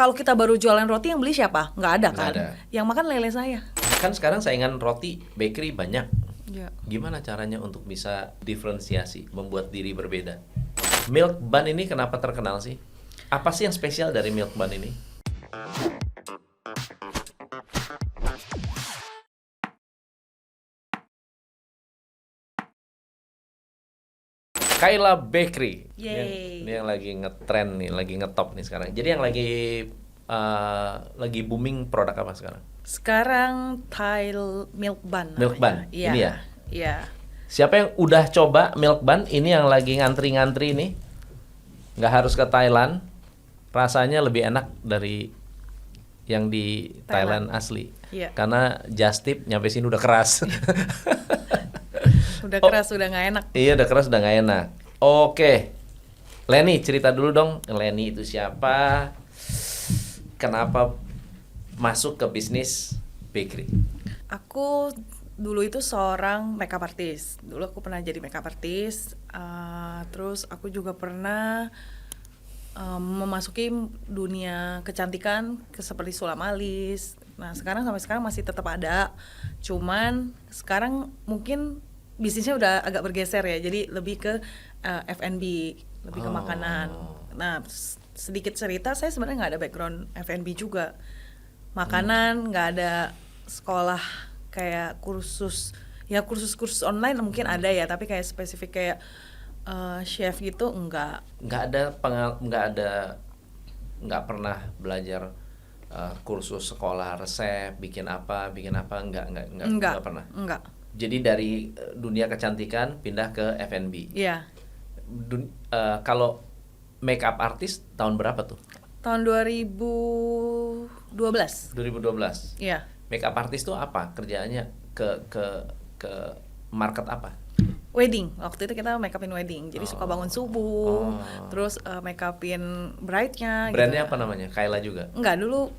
kalau kita baru jualan roti yang beli siapa? Nggak ada kan? Nggak ada. Yang makan lele saya. Kan sekarang saingan roti bakery banyak. Ya. Gimana caranya untuk bisa diferensiasi, membuat diri berbeda? Milk bun ini kenapa terkenal sih? Apa sih yang spesial dari milk bun ini? Kayla Bakery. Yeay. Ini yang lagi ngetrend nih, lagi ngetop nih sekarang. Jadi yang lagi booming produk apa sekarang? Sekarang Thai milk bun. Milk namanya. bun, Iya. ini ya? Iya. Siapa yang udah coba milk bun? Ini yang lagi ngantri-ngantri nih. Nggak harus ke Thailand. Rasanya lebih enak dari yang di Thailand asli. Iya. Karena just tip nyampe sini udah keras. Udah keras, udah nggak enak. Iya, udah keras, udah nggak enak. Oke, Leni, cerita dulu dong. Leni itu siapa? Kenapa masuk ke bisnis bakery? Aku dulu itu seorang makeup artist. Dulu aku pernah jadi makeup artist. Terus aku juga pernah memasuki dunia kecantikan seperti sulam alis. Nah, sampai sekarang masih tetap ada. Cuman sekarang mungkin bisnisnya udah agak bergeser ya. Jadi lebih ke F&B, lebih ke makanan. Nah, sedikit cerita, saya sebenarnya nggak ada background F&B juga. Makanan, nggak ada sekolah kayak kursus online mungkin ada ya, tapi kayak spesifik kayak chef gitu enggak. Nggak pernah belajar kursus sekolah resep, bikin apa, nggak pernah. Enggak. Jadi dari dunia kecantikan pindah ke F&B. Iya. Kalau makeup artist tahun berapa tuh? Tahun 2012. 2012. Iya. Makeup artist tuh apa kerjaannya? Ke market apa? Wedding. Waktu itu kita make upin wedding. Jadi suka bangun subuh, terus make upin bride-nya. Brandnya gitu. apa namanya? Kayla juga? Enggak, dulu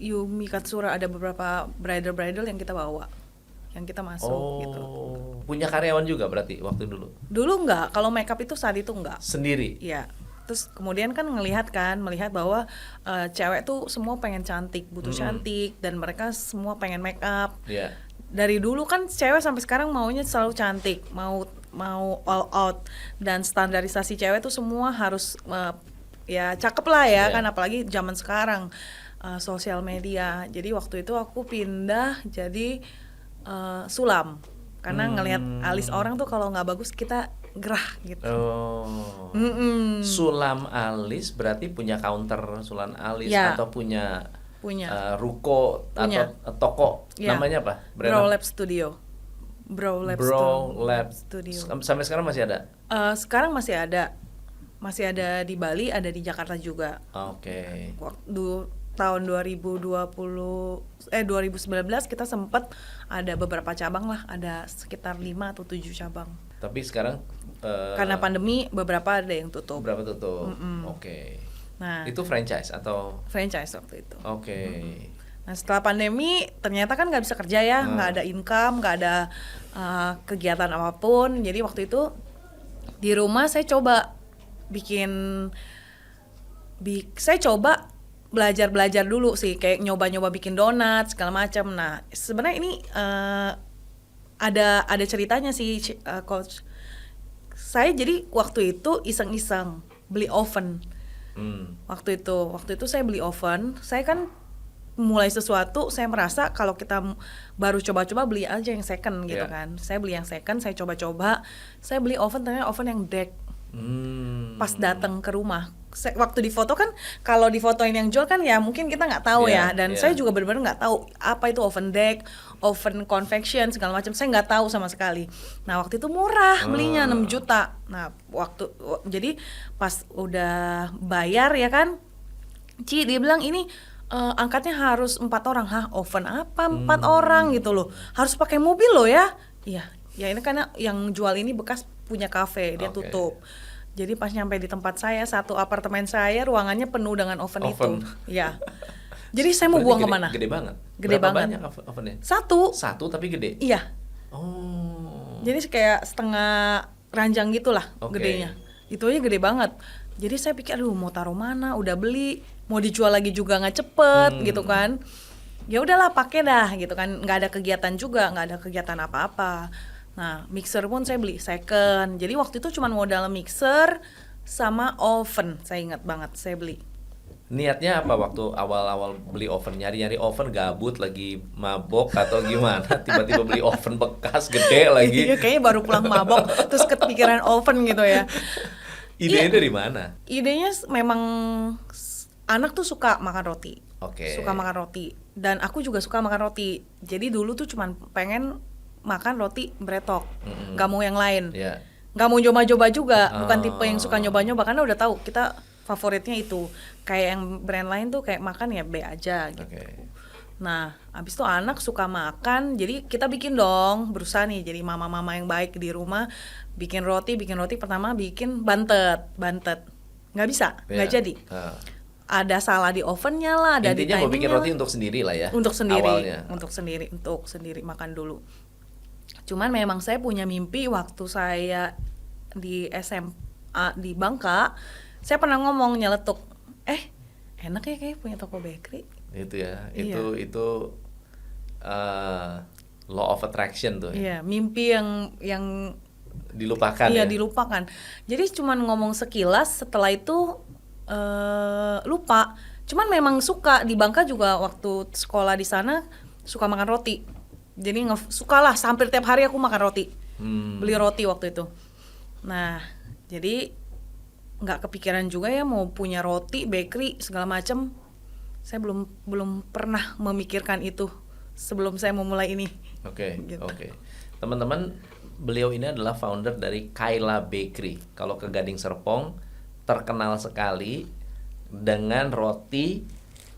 Yumi Katsura ada beberapa bridal yang kita bawa, yang kita masuk gitu. Punya karyawan juga berarti waktu dulu? Dulu enggak, kalau make up itu saat itu enggak. Sendiri? Iya. Terus kemudian kan melihat bahwa cewek tuh semua pengen cantik, butuh cantik, dan mereka semua pengen make up. Iya. Dari dulu kan cewek sampai sekarang maunya selalu cantik, mau all out, dan standarisasi cewek tuh semua harus ya cakep lah ya kan, apalagi zaman sekarang sosial media. Jadi waktu itu aku pindah jadi sulam karena ngelihat alis orang tuh kalau nggak bagus kita gerah gitu. Sulam alis berarti punya counter sulam alis Ya. atau punya ruko Punya. atau toko, Ya. namanya apa? Brow Lab Studio. Brow Lab Studio. Sampai sekarang masih ada? Sekarang masih ada di Bali, ada di Jakarta juga. Oke. Waktu tahun 2019 kita sempat ada beberapa cabang lah, ada sekitar 5 atau 7 cabang. Tapi sekarang Karena pandemi beberapa ada yang tutup. berapa tutup? Oke. Nah, Itu franchise atau? franchise waktu itu. Oke. Nah, setelah pandemi ternyata kan nggak bisa kerja ya, nggak ada income, nggak ada kegiatan apapun. Jadi waktu itu di rumah saya coba belajar dulu sih, kayak nyoba-nyoba bikin donat segala macam. Nah, sebenarnya ini ada ceritanya sih, coach. Saya jadi waktu itu iseng-iseng beli oven. Waktu itu saya beli oven. Saya kan mulai sesuatu, saya merasa kalau kita baru coba-coba beli aja yang second gitu kan. Saya beli yang second, saya coba-coba. Saya beli oven, ternyata oven yang deck. Pas datang ke rumah, waktu di foto kan, kalau di fotoin yang jual kan ya mungkin kita nggak tahu ya, dan saya juga benar-benar nggak tahu apa itu oven deck, oven convection segala macam, saya nggak tahu sama sekali. Nah waktu itu murah belinya 6 juta. Nah jadi pas udah bayar ya kan, Ci dia bilang ini angkatnya harus 4 orang. Hah, oven apa 4 orang gitu loh, harus pakai mobil loh ya. Iya ya, ini karena yang jual ini bekas punya kafe, dia tutup. Jadi pas nyampe di tempat saya, satu apartemen saya ruangannya penuh dengan oven itu. Ya. Jadi saya mau buang kemana? Gede banget. Gede Berapa banget. banyak ovennya? Satu tapi gede. Iya. Jadi kayak setengah ranjang gitulah gedenya. Itu aja gede banget. Jadi saya pikir, aduh mau taruh mana? Udah beli, mau dijual lagi juga nggak cepet gitu kan. Ya udahlah pakai dah gitu kan, nggak ada kegiatan juga, nggak ada kegiatan apa-apa. Nah mixer pun saya beli second, jadi waktu itu cuma modal mixer sama oven, saya ingat banget saya beli. Niatnya apa waktu awal-awal beli oven? Nyari-nyari oven gabut lagi mabok atau gimana? Tiba-tiba beli oven bekas gede lagi. Iya, kayaknya baru pulang mabok terus kepikiran oven gitu ya. Idenya dari mana? Idenya memang anak tuh suka makan roti. Oke. Suka makan roti. Dan aku juga suka makan roti. Jadi dulu tuh cuman pengen makan roti bretok. Gak mau yang lain. Ya. Gak mau coba-coba juga. Bukan Oh. tipe yang suka nyoba-nyoba karena udah tahu kita favoritnya itu. Kayak yang brand lain tuh kayak makan ya B aja gitu. Oke. Nah, abis itu anak suka makan, jadi kita bikin dong, berusaha nih jadi mama-mama yang baik di rumah, bikin roti pertama bikin bantet, nggak bisa, nggak Ya. jadi. Ada salah di ovennya lah, ada di Intinya mau bikin timingnya roti lah. untuk sendiri lah ya. Untuk sendiri, Awalnya. untuk sendiri makan dulu. Cuman memang saya punya mimpi waktu saya di SMA di Bangka, saya pernah ngomong nyeletuk, enak ya kayak punya toko bakery. Itu ya. Iya. Itu law of attraction tuh. Ya. Iya, mimpi yang Dilupakan iya ya. dilupakan. Jadi cuman ngomong sekilas, setelah itu lupa. Cuman memang suka di Bangka juga waktu sekolah di sana suka makan roti. Jadi sukalah hampir tiap hari aku makan roti. Beli roti waktu itu. Nah, jadi nggak kepikiran juga ya mau punya roti, bakery segala macam. Saya belum pernah memikirkan itu sebelum saya memulai ini. Oke, Gitu. oke. Teman-teman, beliau ini adalah founder dari Kaila Bakery. Kalau ke Gading Serpong, terkenal sekali dengan roti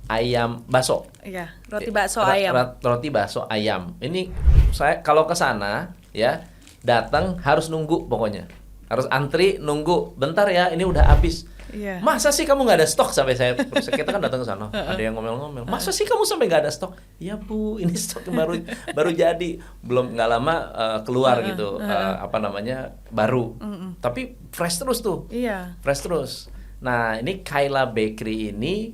ayam bakso. Iya, roti bakso ayam. Roti bakso ayam. Ini saya kalau ke sana ya, datang harus nunggu pokoknya. Harus antri nunggu. Bentar ya, ini udah habis. Iya. Masa sih kamu nggak ada stok? Sampai kita kan datang ke sana, ada yang ngomel-ngomel. Masa sih kamu sampai nggak ada stok? Ya Bu, ini stok yang baru jadi, belum nggak lama keluar gitu, baru. Tapi fresh terus tuh, Iya. fresh terus. Nah ini Kaila Bakery ini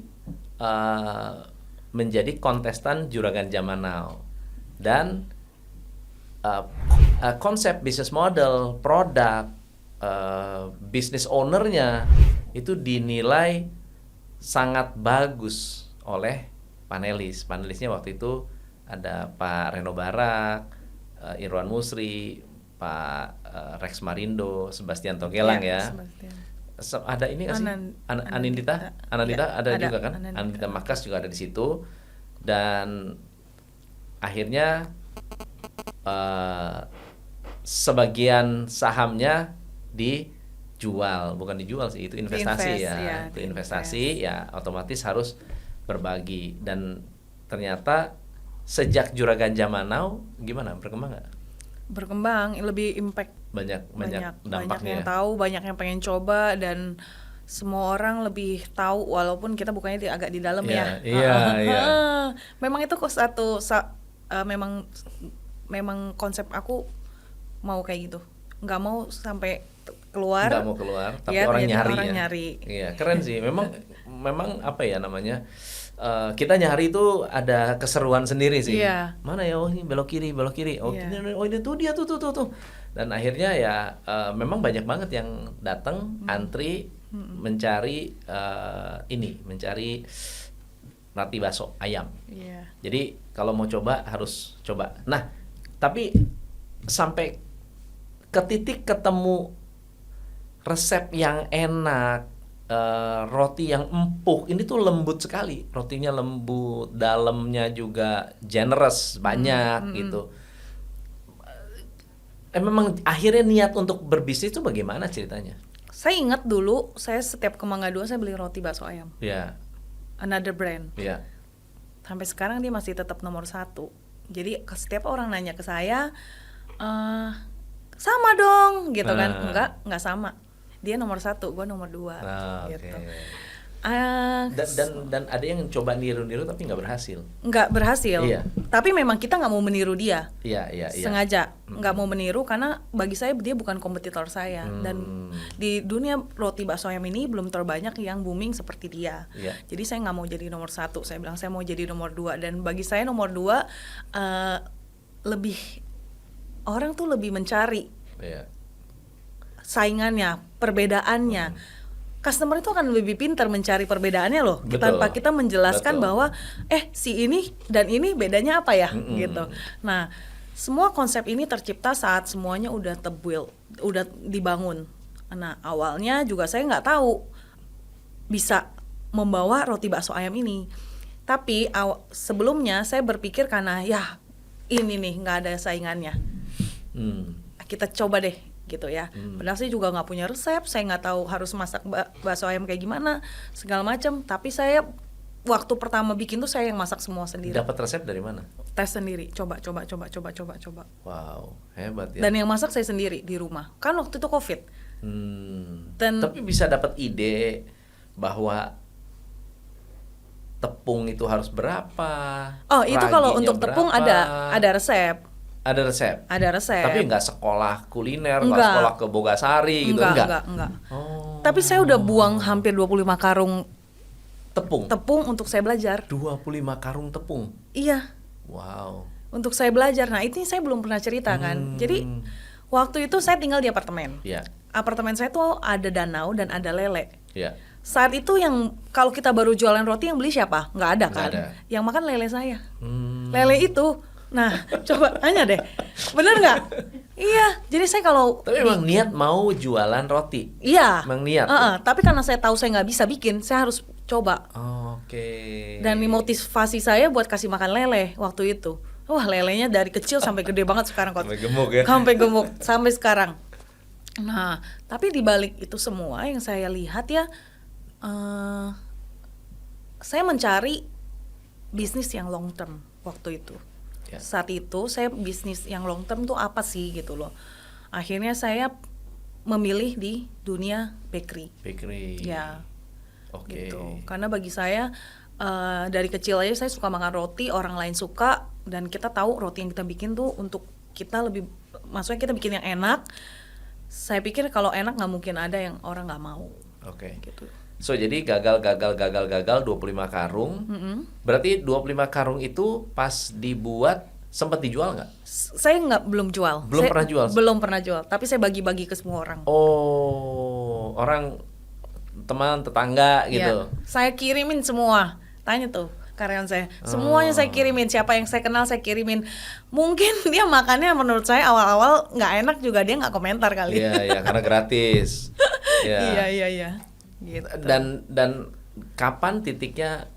menjadi kontestan Juragan Zaman Now dan konsep bisnis model, produk, bisnis ownernya itu dinilai sangat bagus oleh panelis. Panelisnya waktu itu ada Pak Reno Barak, Irwan Musri, Pak Rex Marindo, Sebastian Togelang ya. Sebastian. Ada ini nggak sih? Anindita Ya, ada juga kan? Anindita. Anindita Makas juga ada di situ. Dan akhirnya sebagian sahamnya dijual, bukan dijual sih, itu investasi itu investasi ya, otomatis harus berbagi. Dan ternyata sejak Juragan Zaman Now gimana, berkembang nggak? Berkembang, lebih impact, Banyak yang dampaknya ya? tahu, banyak yang pengen coba, dan semua orang lebih tahu walaupun kita bukannya agak di dalam ya. Iya. Memang itu kok memang konsep aku mau kayak gitu, nggak mau sampai keluar. Nggak mau keluar, tapi ya, orang nyari orang ya. nyari. Iya, keren sih. Memang apa ya namanya? Kita nyari itu ada keseruan sendiri sih. Iya. Mana ya? Oh ini belok kiri. Oh, Iya. ini tuh dia tuh. Dan akhirnya ya memang banyak banget yang datang antri mencari mencari roti bakso ayam. Iya. Jadi kalau mau coba harus coba. Nah, tapi sampai ke titik ketemu resep yang enak, roti yang empuk, ini tuh lembut sekali. Rotinya lembut, dalamnya juga generous, banyak gitu. Memang akhirnya niat untuk berbisnis itu bagaimana ceritanya? Saya ingat dulu, saya setiap ke Mangga 2 saya beli roti bakso ayam. Ya, Another brand. ya. Sampai sekarang dia masih tetap nomor 1. Jadi setiap orang nanya ke saya, sama dong gitu kan. Enggak sama. Dia nomor 1, gue nomor 2 Nah, gitu. oke. Dan ada yang coba niru-niru tapi nggak berhasil. Nggak berhasil. Iya. Tapi memang kita nggak mau meniru dia. Iya. Sengaja nggak mau meniru karena bagi saya dia bukan kompetitor saya. Dan di dunia roti bakso ayam ini belum terlalu banyak yang booming seperti dia. Iya. Jadi saya nggak mau jadi nomor 1. Saya bilang saya mau jadi nomor 2. Dan bagi saya nomor 2 lebih orang tuh lebih mencari Iya. saingannya, perbedaannya. Customer itu akan lebih pintar mencari perbedaannya loh, Betul. tanpa kita menjelaskan Betul. bahwa si ini dan ini bedanya apa ya gitu. Nah, semua konsep ini tercipta saat semuanya udah udah dibangun. Nah, awalnya juga saya nggak tahu bisa membawa roti bakso ayam ini. Tapi sebelumnya saya berpikir karena ya ini nih nggak ada saingannya. Kita coba deh gitu ya. Padahal saya juga nggak punya resep, saya nggak tahu harus masak bakso ayam kayak gimana, segala macam. Tapi saya waktu pertama bikin tuh saya yang masak semua sendiri. Dapat resep dari mana? Tes sendiri, coba. Wow, hebat ya. Dan yang masak saya sendiri di rumah. Kan waktu itu COVID. Tapi bisa dapat ide bahwa tepung itu harus berapa? Oh, itu kalau raginya untuk tepung berapa? ada resep. Ada resep. Ada resep. Tapi nggak sekolah kuliner, nggak Enggak. sekolah ke Bogasari gitu, Enggak. Oh. Tapi saya udah buang hampir 25 karung Tepung untuk saya belajar. 25 karung tepung. Iya. Wow. Untuk saya belajar. Nah, ini saya belum pernah cerita kan. Jadi waktu itu saya tinggal di apartemen. Iya. Apartemen saya tuh ada danau dan ada lele. Iya. Saat itu yang kalau kita baru jualan roti yang beli siapa? Nggak ada kan? Nggak ada. Yang makan lele saya. Lele itu. Nah, coba tanya deh. Bener nggak? Iya. Jadi saya kalau Tapi emang niat mau jualan roti. iya. Emang niat. Tapi karena saya tahu saya nggak bisa bikin, saya harus coba. Oke. Dan motivasi saya buat kasih makan lele waktu itu. Wah, lelenya dari kecil sampai gede banget sekarang kok. Sampai gemuk ya. Sampai gemuk sampai sekarang. Nah, tapi di balik itu semua yang saya lihat ya, saya mencari bisnis yang long term waktu itu. Ya. Saat itu saya bisnis yang long term tuh apa sih gitu loh. Akhirnya saya memilih di dunia bakery. Ya. Oke. Gitu. Karena bagi saya dari kecil aja saya suka makan roti, orang lain suka, dan kita tahu roti yang kita bikin tuh untuk kita lebih, maksudnya kita bikin yang enak. Saya pikir kalau enak nggak mungkin ada yang orang nggak mau. Oke. Gitu. So jadi gagal 25 karung. Berarti 25 karung itu pas dibuat sempat dijual nggak? Saya belum jual. Pernah jual? Belum pernah jual, tapi saya bagi-bagi ke semua orang. Oh, orang teman tetangga gitu. Ya, saya kirimin semua. Tanya tuh karyawan saya. Semuanya saya kirimin, siapa yang saya kenal saya kirimin. Mungkin dia makannya menurut saya awal-awal nggak enak juga, dia nggak komentar kali. Iya, karena gratis. Ya. Iya. Gitu. Dan kapan titiknya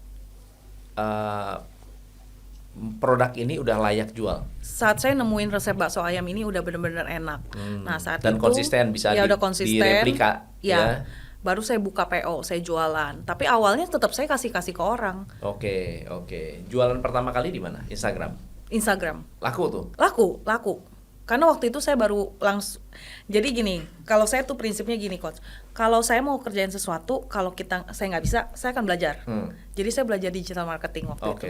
produk ini udah layak jual? Saat saya nemuin resep bakso ayam ini udah benar-benar enak. Nah, saat dan itu konsisten bisa ya udah konsisten, direplika ya. Baru saya buka PO, saya jualan. Tapi awalnya tetap saya kasih ke orang. Oke. Jualan pertama kali di mana? Instagram. Laku tuh? Laku. Karena waktu itu saya baru langsung. Jadi gini, kalau saya tuh prinsipnya gini, Coach. Kalau saya mau kerjain sesuatu, kalau saya nggak bisa, saya akan belajar. Jadi saya belajar digital marketing waktu itu.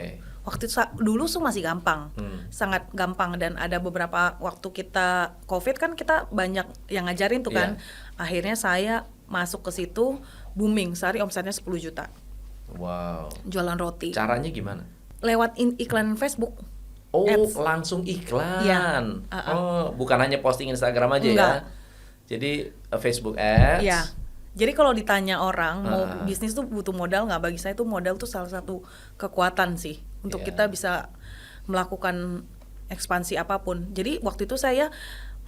Waktu itu dulu tuh masih gampang, sangat gampang, dan ada beberapa waktu kita COVID kan kita banyak yang ngajarin tuh kan. Akhirnya saya masuk ke situ, booming, sehari omsetnya 10 juta. Wow. Jualan roti. Caranya gimana? Lewat iklan Facebook. Oh, Ads. langsung iklan. Ya. Oh, bukan hanya posting Instagram aja. Enggak. Ya. Jadi Facebook Ads. Iya. Jadi kalau ditanya orang mau bisnis tuh butuh modal nggak? Bagi saya tuh modal tuh salah satu kekuatan sih untuk kita bisa melakukan ekspansi apapun. Jadi waktu itu saya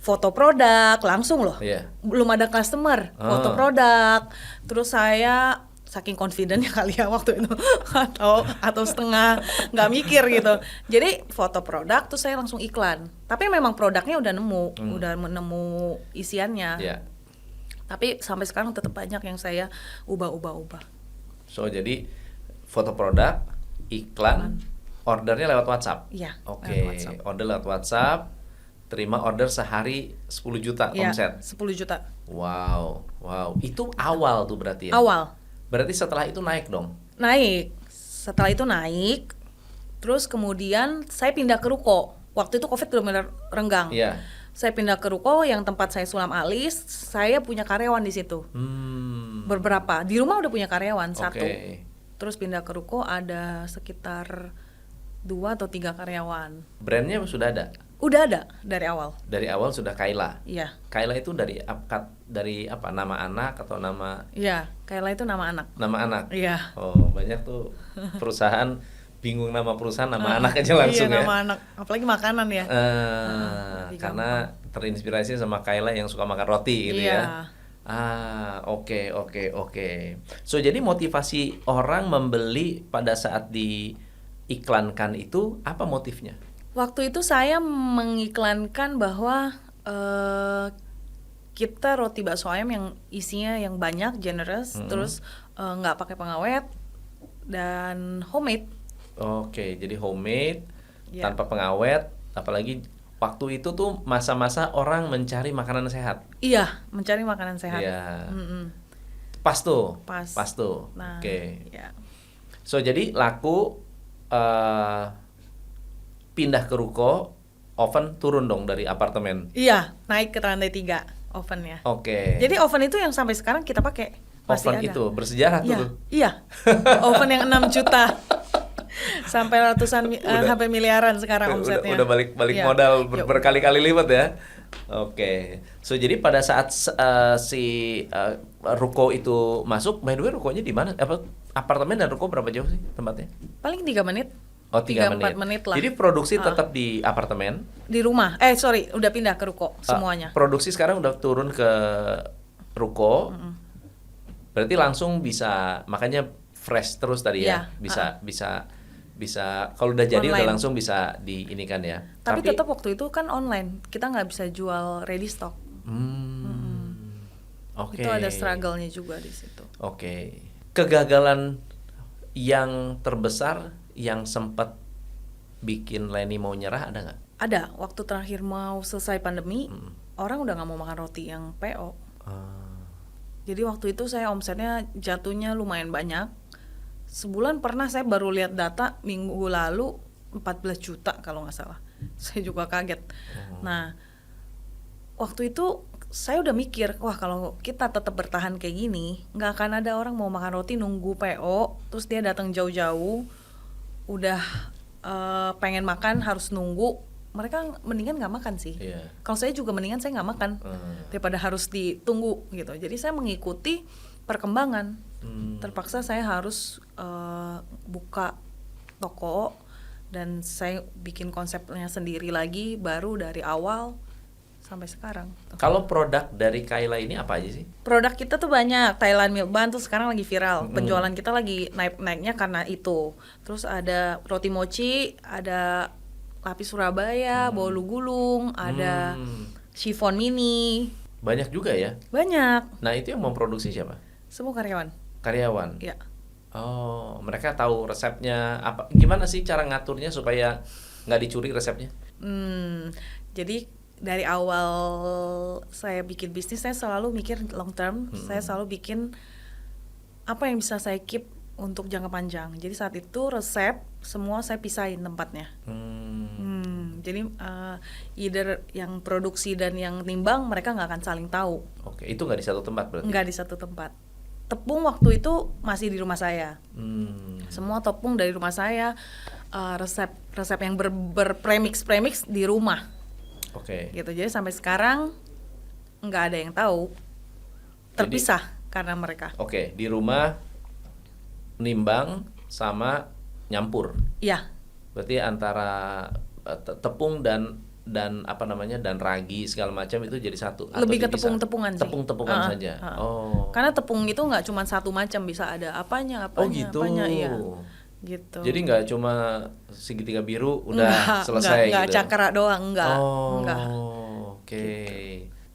foto produk langsung loh. Belum ada customer, foto produk. Terus saya saking confidentnya kali ya waktu itu atau setengah nggak mikir gitu. Jadi foto produk tuh saya langsung iklan. Tapi memang produknya udah nemu isiannya. Tapi sampai sekarang tetap banyak yang saya ubah. So jadi foto produk, iklan, ordernya lewat WhatsApp. Iya. Oke. Order lewat WhatsApp, terima order sehari 10 juta omset. 10 juta. Wow. Itu awal tuh berarti ya. Awal. Berarti setelah itu naik dong? Naik. Setelah itu naik. Terus kemudian saya pindah ke ruko. Waktu itu COVID benar-benar renggang. Iya. Saya pindah ke ruko yang tempat saya sulam alis. Saya punya karyawan di situ. Beberapa. Di rumah udah punya karyawan satu. Terus pindah ke ruko ada sekitar 2 atau 3 karyawan. Brandnya sudah ada? Udah ada dari awal. Dari awal sudah Kayla. Iya. Kayla itu dari apa? Nama anak atau nama? Iya, Kayla itu nama anak. Nama anak. Iya. Oh, banyak tuh perusahaan bingung nama perusahaan, nama anak aja langsung iya, ya. nama anak, apalagi makanan ya. Karena terinspirasi sama Kayla yang suka makan roti gitu ya. Oke. So jadi motivasi orang membeli pada saat diiklankan itu apa motifnya? Waktu itu saya mengiklankan bahwa kita roti bakso ayam yang isinya yang banyak, generous, terus nggak pakai pengawet dan homemade. Oke, jadi homemade, Ya. tanpa pengawet, apalagi waktu itu tuh masa-masa orang mencari makanan sehat. Iya, mencari makanan sehat. Iya. Mm-mm. Pas tuh. Pas. tuh. Nah, Oke. ya. So jadi laku, pindah ke ruko, oven turun dong dari apartemen. Iya, naik ke lantai 3 ovennya. Oke. Jadi oven itu yang sampai sekarang kita pakai. Masih Oven ada. itu bersejarah Iya, tuh. iya. Oven yang 6 juta. Sampai ratusan sampai miliaran sekarang omsetnya. Udah balik Iya. modal Yuk. berkali-kali lipat ya. Oke. So jadi pada saat ruko itu masuk, by the way rukonya di mana? Apartemen dan ruko berapa jauh sih tempatnya? Paling 3 menit. Oh, 3 4 menit lah. Jadi produksi tetap di apartemen. Di rumah. Udah pindah ke ruko semuanya. Produksi sekarang udah turun ke ruko. Berarti langsung bisa, makanya fresh terus tadi ya. Iya, Bisa kalau udah jadi online. udah langsung bisa diinikan ya. Tapi tetap waktu itu kan online. Kita nggak bisa jual ready stock. Oke. Itu ada struggle-nya juga di situ. Oke. Kegagalan yang terbesar yang sempat bikin Leni mau nyerah ada nggak? Ada. Waktu terakhir mau selesai pandemi, orang udah nggak mau makan roti yang PO. Jadi waktu itu saya omsetnya jatuhnya lumayan banyak. Sebulan pernah saya baru lihat data minggu lalu 14 juta kalau nggak salah. Saya juga kaget. Nah, waktu itu saya udah mikir, wah kalau kita tetap bertahan kayak gini, nggak akan ada orang mau makan roti nunggu PO, terus dia datang jauh-jauh, udah pengen makan harus nunggu. Mereka mendingan nggak makan sih. Iya. Kalau saya juga mendingan saya nggak makan daripada harus ditunggu gitu. Jadi saya mengikuti perkembangan. Terpaksa saya harus buka toko dan saya bikin konsepnya sendiri lagi baru dari awal sampai sekarang. Kalau produk dari Kayla ini apa aja sih? Produk kita tuh banyak. Thailand Milk Bun tuh sekarang lagi viral. Penjualan kita lagi naik-naiknya karena itu. Terus ada roti mochi, ada lapis Surabaya, bolu gulung, ada chiffon mini. Banyak juga ya. Banyak. Nah, itu yang memproduksi siapa? Semua karyawan. Karyawan. Ya. Oh, mereka tahu resepnya apa? Gimana sih cara ngaturnya supaya nggak dicuri resepnya? Jadi dari awal saya bikin bisnis, saya selalu mikir long term. Saya selalu bikin apa yang bisa saya keep untuk jangka panjang. Jadi saat itu resep semua saya pisahin tempatnya. Jadi either yang produksi dan yang nimbang mereka nggak akan saling tahu. Oke, itu nggak di satu tempat berarti? Nggak di satu tempat. Tepung waktu itu masih di rumah saya. Semua tepung dari rumah saya. Resep yang berpremix di rumah. Oke. Gitu. Jadi sampai sekarang nggak ada yang tahu. Terpisah karena mereka. Oke, di rumah nimbang sama nyampur. Iya. Berarti antara tepung dan apa namanya dan ragi segala macam itu jadi satu. Lebih ke tepung-tepungan sih. Tepung-tepungan saja. Oh. Karena tepung itu nggak cuma satu macam, bisa ada apanya. Oh gitu. Apanya, iya. Gitu. Jadi nggak cuma segitiga biru udah selesai nggak gitu. cakra doang, enggak. Oke. Gitu.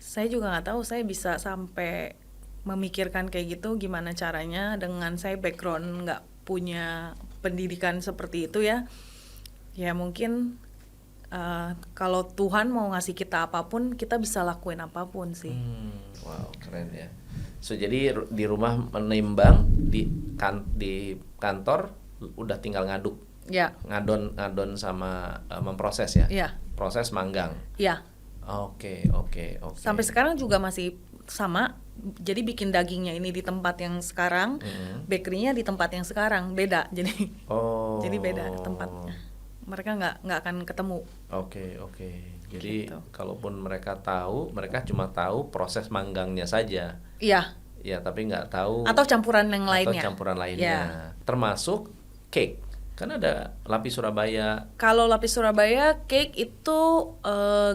Saya juga nggak tahu saya bisa sampai memikirkan kayak gitu gimana caranya dengan saya background nggak punya pendidikan seperti itu ya. Ya mungkin kalau Tuhan mau ngasih kita apapun, kita bisa lakuin apapun sih. Wow, keren ya. So jadi di rumah menimbang, di kantor udah tinggal ngaduk, Ya, ngadon sama memproses ya. ya, Proses manggang. ya. Oke. Sampai sekarang juga masih sama. Jadi bikin dagingnya ini di tempat yang sekarang, bakerynya di tempat yang sekarang beda. Jadi Oh. jadi beda tempatnya. Mereka nggak akan ketemu. Oke. Jadi Gitu. kalaupun mereka tahu, mereka cuma tahu proses manggangnya saja. Iya. Ya, tapi nggak tahu Atau campuran yang atau lainnya. campuran lainnya. Ya. Termasuk cake. Kan ada lapis Surabaya. Kalau lapis Surabaya cake itu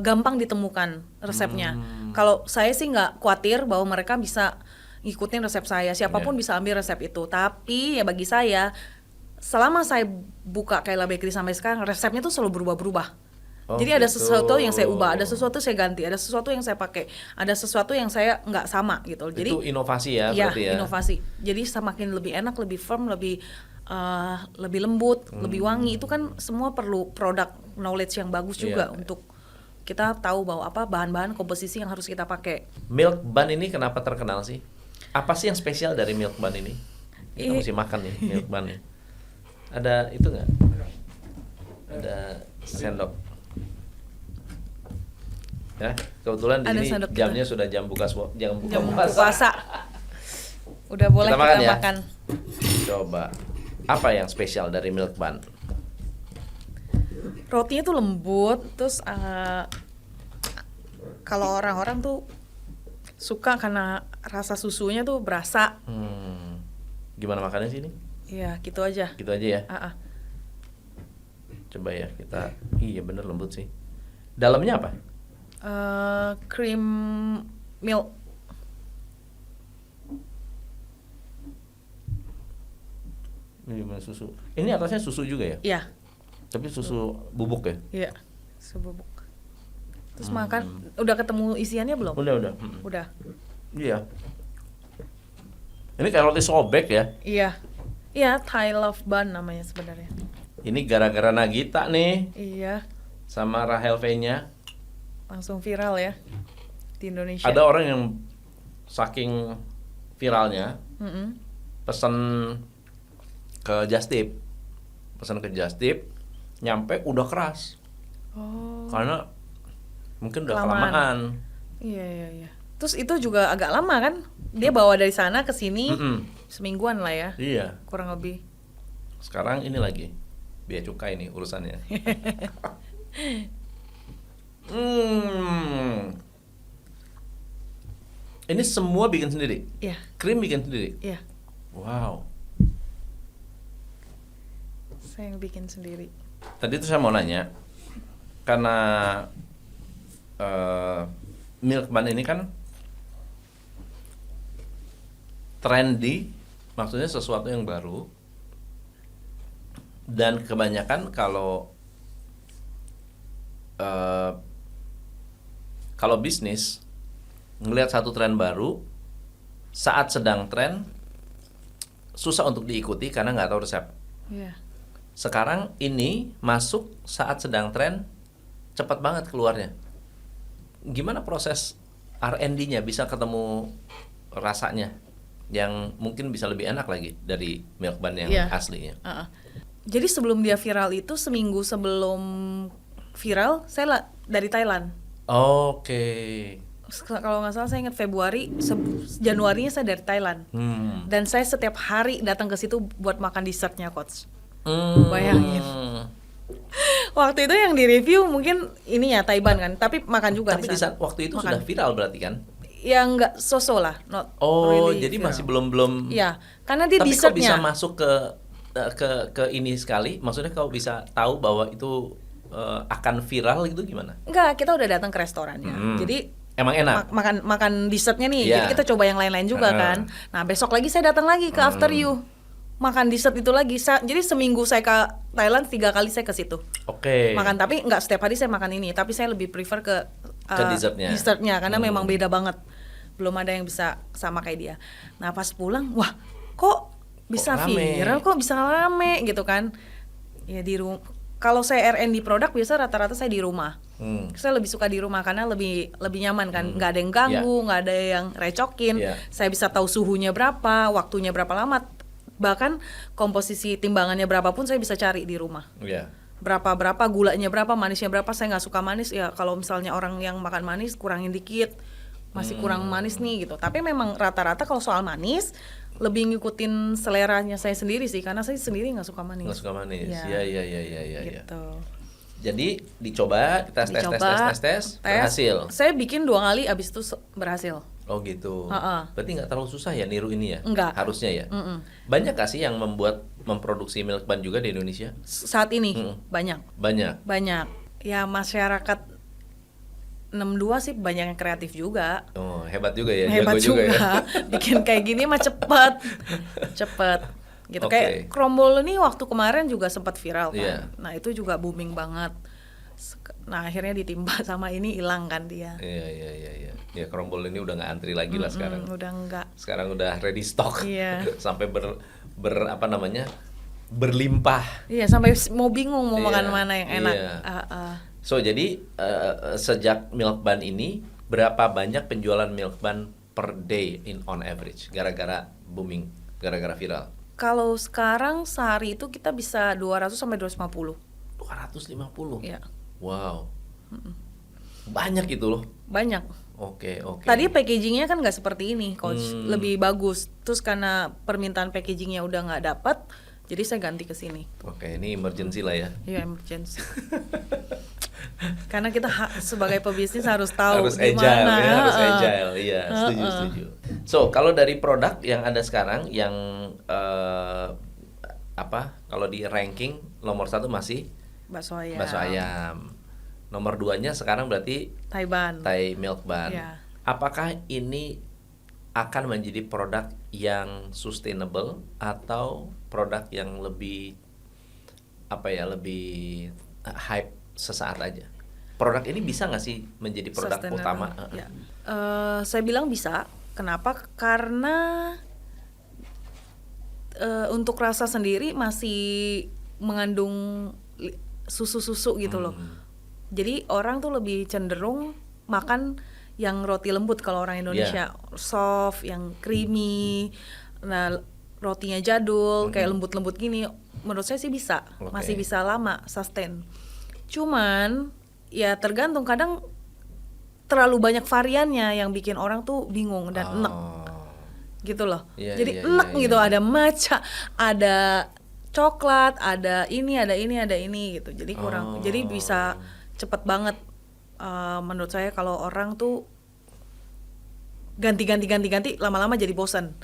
gampang ditemukan resepnya. Kalau saya sih nggak khawatir bahwa mereka bisa ngikutin resep saya. Siapapun bisa ambil resep itu. Tapi ya bagi saya, selama saya buka Kayla Bakery sampai sekarang, resepnya tuh selalu berubah-berubah. Oh, Jadi ada gitu. sesuatu yang saya ubah, ada sesuatu saya ganti, ada sesuatu yang saya pakai, ada sesuatu yang saya nggak sama gitu. Jadi Itu inovasi ya, iya, berarti ya. inovasi. Jadi semakin lebih enak, lebih firm, lebih lembut, lebih wangi. Itu kan semua perlu product knowledge yang bagus juga Iya. untuk kita tahu bahwa apa bahan-bahan komposisi yang harus kita pakai. Milk bun ini kenapa terkenal sih? Apa sih yang spesial dari milk bun ini? Kita mesti makan nih milk bun nih. Ada itu nggak? Ada sendok. Ya, kebetulan di Ada sini sendok jamnya sudah jam buka Jam puasa. puasa. Udah boleh Kita kita makan makan. ya? Coba. Apa yang spesial dari milk bun? Rotinya tuh lembut, terus kalau orang-orang tuh suka karena rasa susunya tuh berasa. Gimana makannya sih ini? Iya, gitu aja. Gitu aja ya. Coba ya kita. Iya bener lembut sih. Dalamnya apa? Cream milk. Ini gimana susu? Ini atasnya susu juga ya? Iya, Tapi susu bubuk ya? iya, sebubuk. Terus makan, udah ketemu isiannya belum? Udah. Udah. Iya. Ini kayak roti sobek ya? Iya. Iya, Thai Love Bun namanya sebenarnya. Ini gara-gara Nagita nih Iya, sama Rahel V-nya. langsung viral ya di Indonesia. Ada orang yang saking viralnya Mm-mm. pesen ke Just Tip. Nyampe udah keras. Oh, Karena mungkin udah Kelamaan. kelamaan. iya. Terus itu juga agak lama kan? Dia bawa dari sana ke sini semingguan lah ya, Iya. kurang lebih. Sekarang ini lagi biaya cukai nih urusannya. Ini semua bikin sendiri. Iya, Krim bikin sendiri. iya. Wow. Saya yang bikin sendiri. Tadi tuh saya mau nanya, karena milk bun ini kan trendy, maksudnya sesuatu yang baru, dan kebanyakan kalau bisnis ngelihat satu tren baru, saat sedang tren susah untuk diikuti karena nggak tahu resep. Iya. Sekarang ini masuk saat sedang tren, cepat banget keluarnya. Gimana proses R&D-nya bisa ketemu rasanya yang mungkin bisa lebih enak lagi dari milk bun yang Iya. aslinya? Jadi sebelum dia viral itu, seminggu sebelum viral, saya dari Thailand. Oke. Kalau nggak salah saya ingat Februari, Januarinya saya dari Thailand. Dan saya setiap hari datang ke situ buat makan dessertnya, Coach. Bayangin. Waktu itu yang di-review mungkin ininya Thailand kan, tapi makan juga Tapi di di sana. saat waktu itu Makan. sudah viral berarti kan? Ya nggak so-so lah, not Oh, really jadi viral. masih belum. Ya, karena dia Tapi kok bisa dessertnya. masuk ke ini sekali? Maksudnya kau bisa tahu bahwa itu akan viral gitu gimana? Enggak, kita udah datang ke restorannya. Jadi Emang enak. makan dessertnya nih. Iya. Jadi kita coba yang lain-lain juga kan. Nah, besok lagi saya datang lagi ke After You. Makan dessert itu lagi. Jadi seminggu saya ke Thailand 3 kali saya ke situ. Oke. Makan, tapi nggak setiap hari saya makan ini, tapi saya lebih prefer ke dessertnya karena memang beda banget. Belum ada yang bisa sama kayak dia. Nah, pas pulang, wah, kok bisa rame? viral, kok bisa rame gitu kan. Ya kalau saya R&D produk biasa rata-rata saya di rumah. Hmm. Saya lebih suka di rumah karena lebih nyaman kan, nggak ada yang ganggu, nggak ada yang recokin. Saya bisa tahu suhunya berapa, waktunya berapa lama, bahkan komposisi timbangannya berapapun saya bisa cari di rumah. Berapa gulanya berapa, manisnya berapa. Saya nggak suka manis ya, kalau misalnya orang yang makan manis kurangin dikit, masih kurang manis nih gitu. Tapi memang rata-rata kalau soal manis lebih ngikutin seleranya saya sendiri sih, karena saya sendiri nggak suka manis. Nggak suka manis, ya. Gitu. Jadi dicoba, tes, berhasil. Saya bikin 2 kali, abis itu berhasil. Oh gitu. Berarti nggak terlalu susah ya niru ini ya? Enggak. Harusnya ya. Banyak gak sih yang memproduksi milk bun juga di Indonesia? Saat ini banyak. Banyak. Ya masyarakat 62 sih banyak yang kreatif juga. Oh hebat juga ya. Hebat jago juga ya. Bikin kayak gini mah cepet. Gitu. Kayak Krombol ini waktu kemarin juga sempat viral kan. Nah itu juga booming banget. Nah akhirnya ditimpa sama ini, hilang kan dia. Iya. Ya Krombol ini udah nggak antri lagi lah sekarang. Udah enggak. Sekarang udah ready stock. Iya. Sampai berlimpah. Iya, sampai mau bingung mau makan mana yang enak. So jadi sejak milk bun ini, berapa banyak penjualan milk bun per day on average gara-gara booming, gara-gara viral? Kalau sekarang sehari itu kita bisa 200 sampai 250. 250? Iya. Wow. Banyak itu loh. Banyak. Oke. Tadi packagingnya kan nggak seperti ini, Coach. Lebih bagus. Terus karena permintaan packagingnya udah nggak dapat, jadi saya ganti ke sini. Oke, ini emergency lah ya. Iya, emergency. Karena kita sebagai pebisnis harus tahu harus agile, gimana. Harus agile. Iya, setuju. So, kalau dari produk yang ada sekarang yang kalau di ranking nomor 1 masih bakso ayam. Nomor 2-nya sekarang berarti Thai milk bun. Yeah. Apakah ini akan menjadi produk yang sustainable atau produk yang lebih lebih hype sesaat aja? Produk ini bisa nggak sih menjadi produk utama? Ya. Saya bilang bisa. Kenapa? Karena untuk rasa sendiri masih mengandung susu-susu gitu loh. Jadi orang tuh lebih cenderung makan yang roti lembut kalau orang Indonesia, soft, yang creamy. Nah, rotinya jadul, kayak lembut-lembut gini. Menurut saya sih bisa, masih bisa lama sustain. Cuman ya tergantung, kadang terlalu banyak variannya yang bikin orang tuh bingung dan enek. Gitu loh. Jadi enek gitu, ada matcha, ada coklat, ada ini gitu. Jadi kurang. Jadi bisa cepet banget. Menurut saya kalau orang tuh ganti lama-lama jadi bosan.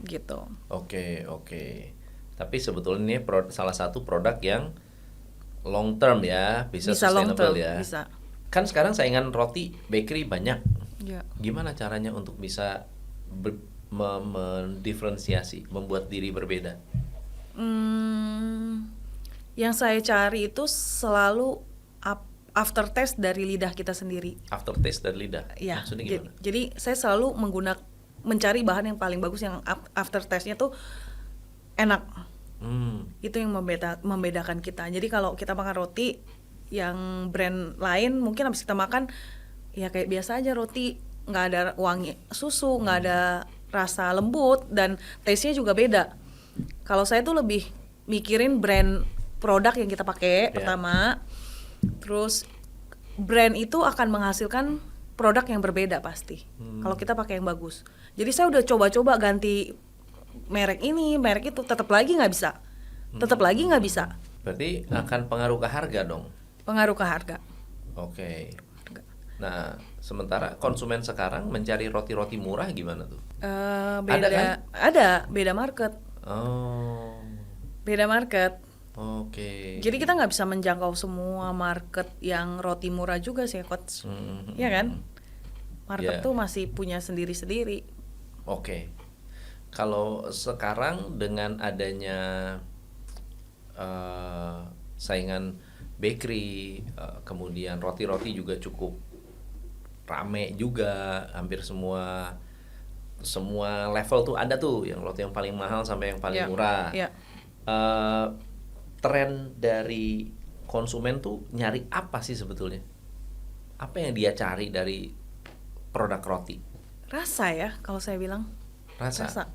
Gitu. Oke. Tapi sebetulnya ini salah satu produk yang long term ya, bisa sustainable ya. Bisa. Kan sekarang saingan roti bakery banyak. Ya. Gimana caranya untuk bisa mendiferensiasi, membuat diri berbeda? Yang saya cari itu selalu aftertaste dari lidah kita sendiri. Aftertaste dari lidah? Ya. Maksudnya gimana? Jadi saya selalu mencari bahan yang paling bagus, yang aftertaste-nya tuh enak. Itu yang membedakan kita. Jadi kalau kita makan roti yang brand lain, mungkin habis kita makan ya kayak biasa aja, roti nggak ada wangi susu, nggak ada rasa lembut, dan taste-nya juga beda. Kalau saya tuh lebih mikirin brand produk yang kita pakai pertama, terus brand itu akan menghasilkan produk yang berbeda pasti. Kalau kita pakai yang bagus. Jadi saya udah coba-coba ganti merek ini, merek itu, tetap lagi nggak bisa. Berarti akan pengaruh ke harga dong? Pengaruh ke harga. Oke. Nah, sementara konsumen sekarang mencari roti-roti murah gimana tuh? Beda market. Beda market. Oke. Jadi kita nggak bisa menjangkau semua market yang roti murah juga sih, Coach. Iya kan? Market tuh masih punya sendiri-sendiri. Oke. Kalau sekarang dengan adanya saingan bakery, kemudian roti-roti juga cukup rame juga, hampir semua level tuh ada tuh, yang roti yang paling mahal sampai yang paling murah. tren dari konsumen tuh nyari apa sih sebetulnya? Apa yang dia cari dari produk roti? Rasa ya kalau saya bilang. Rasa.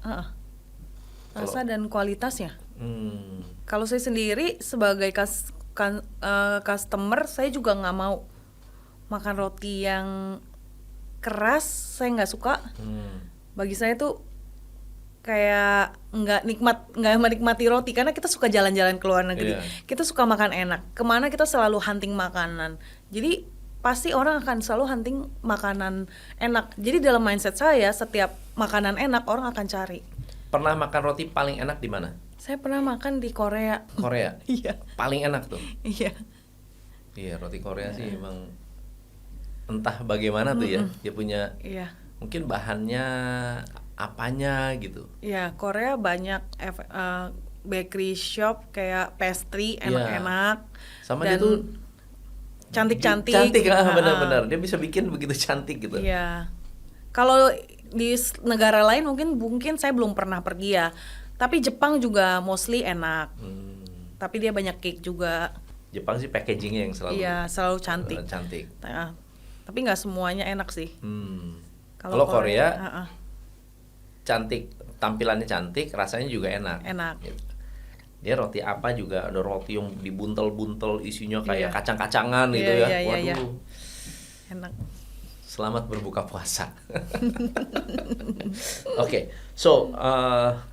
Rasa dan kualitasnya. Hmm. Kalau saya sendiri sebagai customer, saya juga nggak mau makan roti yang keras. Saya nggak suka. Bagi saya tuh kayak nggak menikmati roti, karena kita suka jalan-jalan ke luar negeri. Kita suka makan enak. Kemana kita selalu hunting makanan. Jadi pasti orang akan selalu hunting makanan enak. Jadi dalam mindset saya, setiap makanan enak orang akan cari. Pernah makan roti paling enak di mana? Saya pernah makan di Korea. Korea. Iya. Paling enak tuh. Iya. Iya, roti Korea sih emang entah bagaimana tuh ya. Dia punya mungkin bahannya apanya gitu. Iya, Korea banyak bakery shop kayak pastry enak-enak. Sama dia tuh cantik-cantik. Cantik benar-benar. Dia bisa bikin begitu cantik gitu. Iya. Kalau di negara lain mungkin saya belum pernah pergi ya. Tapi Jepang juga mostly enak. Tapi dia banyak cake juga. Jepang sih packagingnya yang selalu cantik. Cantik. Tapi nggak semuanya enak sih. Kalau Korea cantik, tampilannya cantik, rasanya juga enak. Gitu. Dia roti apa juga, ada roti yang dibuntel-buntel isinya kayak kacang-kacangan gitu ya. Waduh. Enak. Selamat berbuka puasa. Oke, so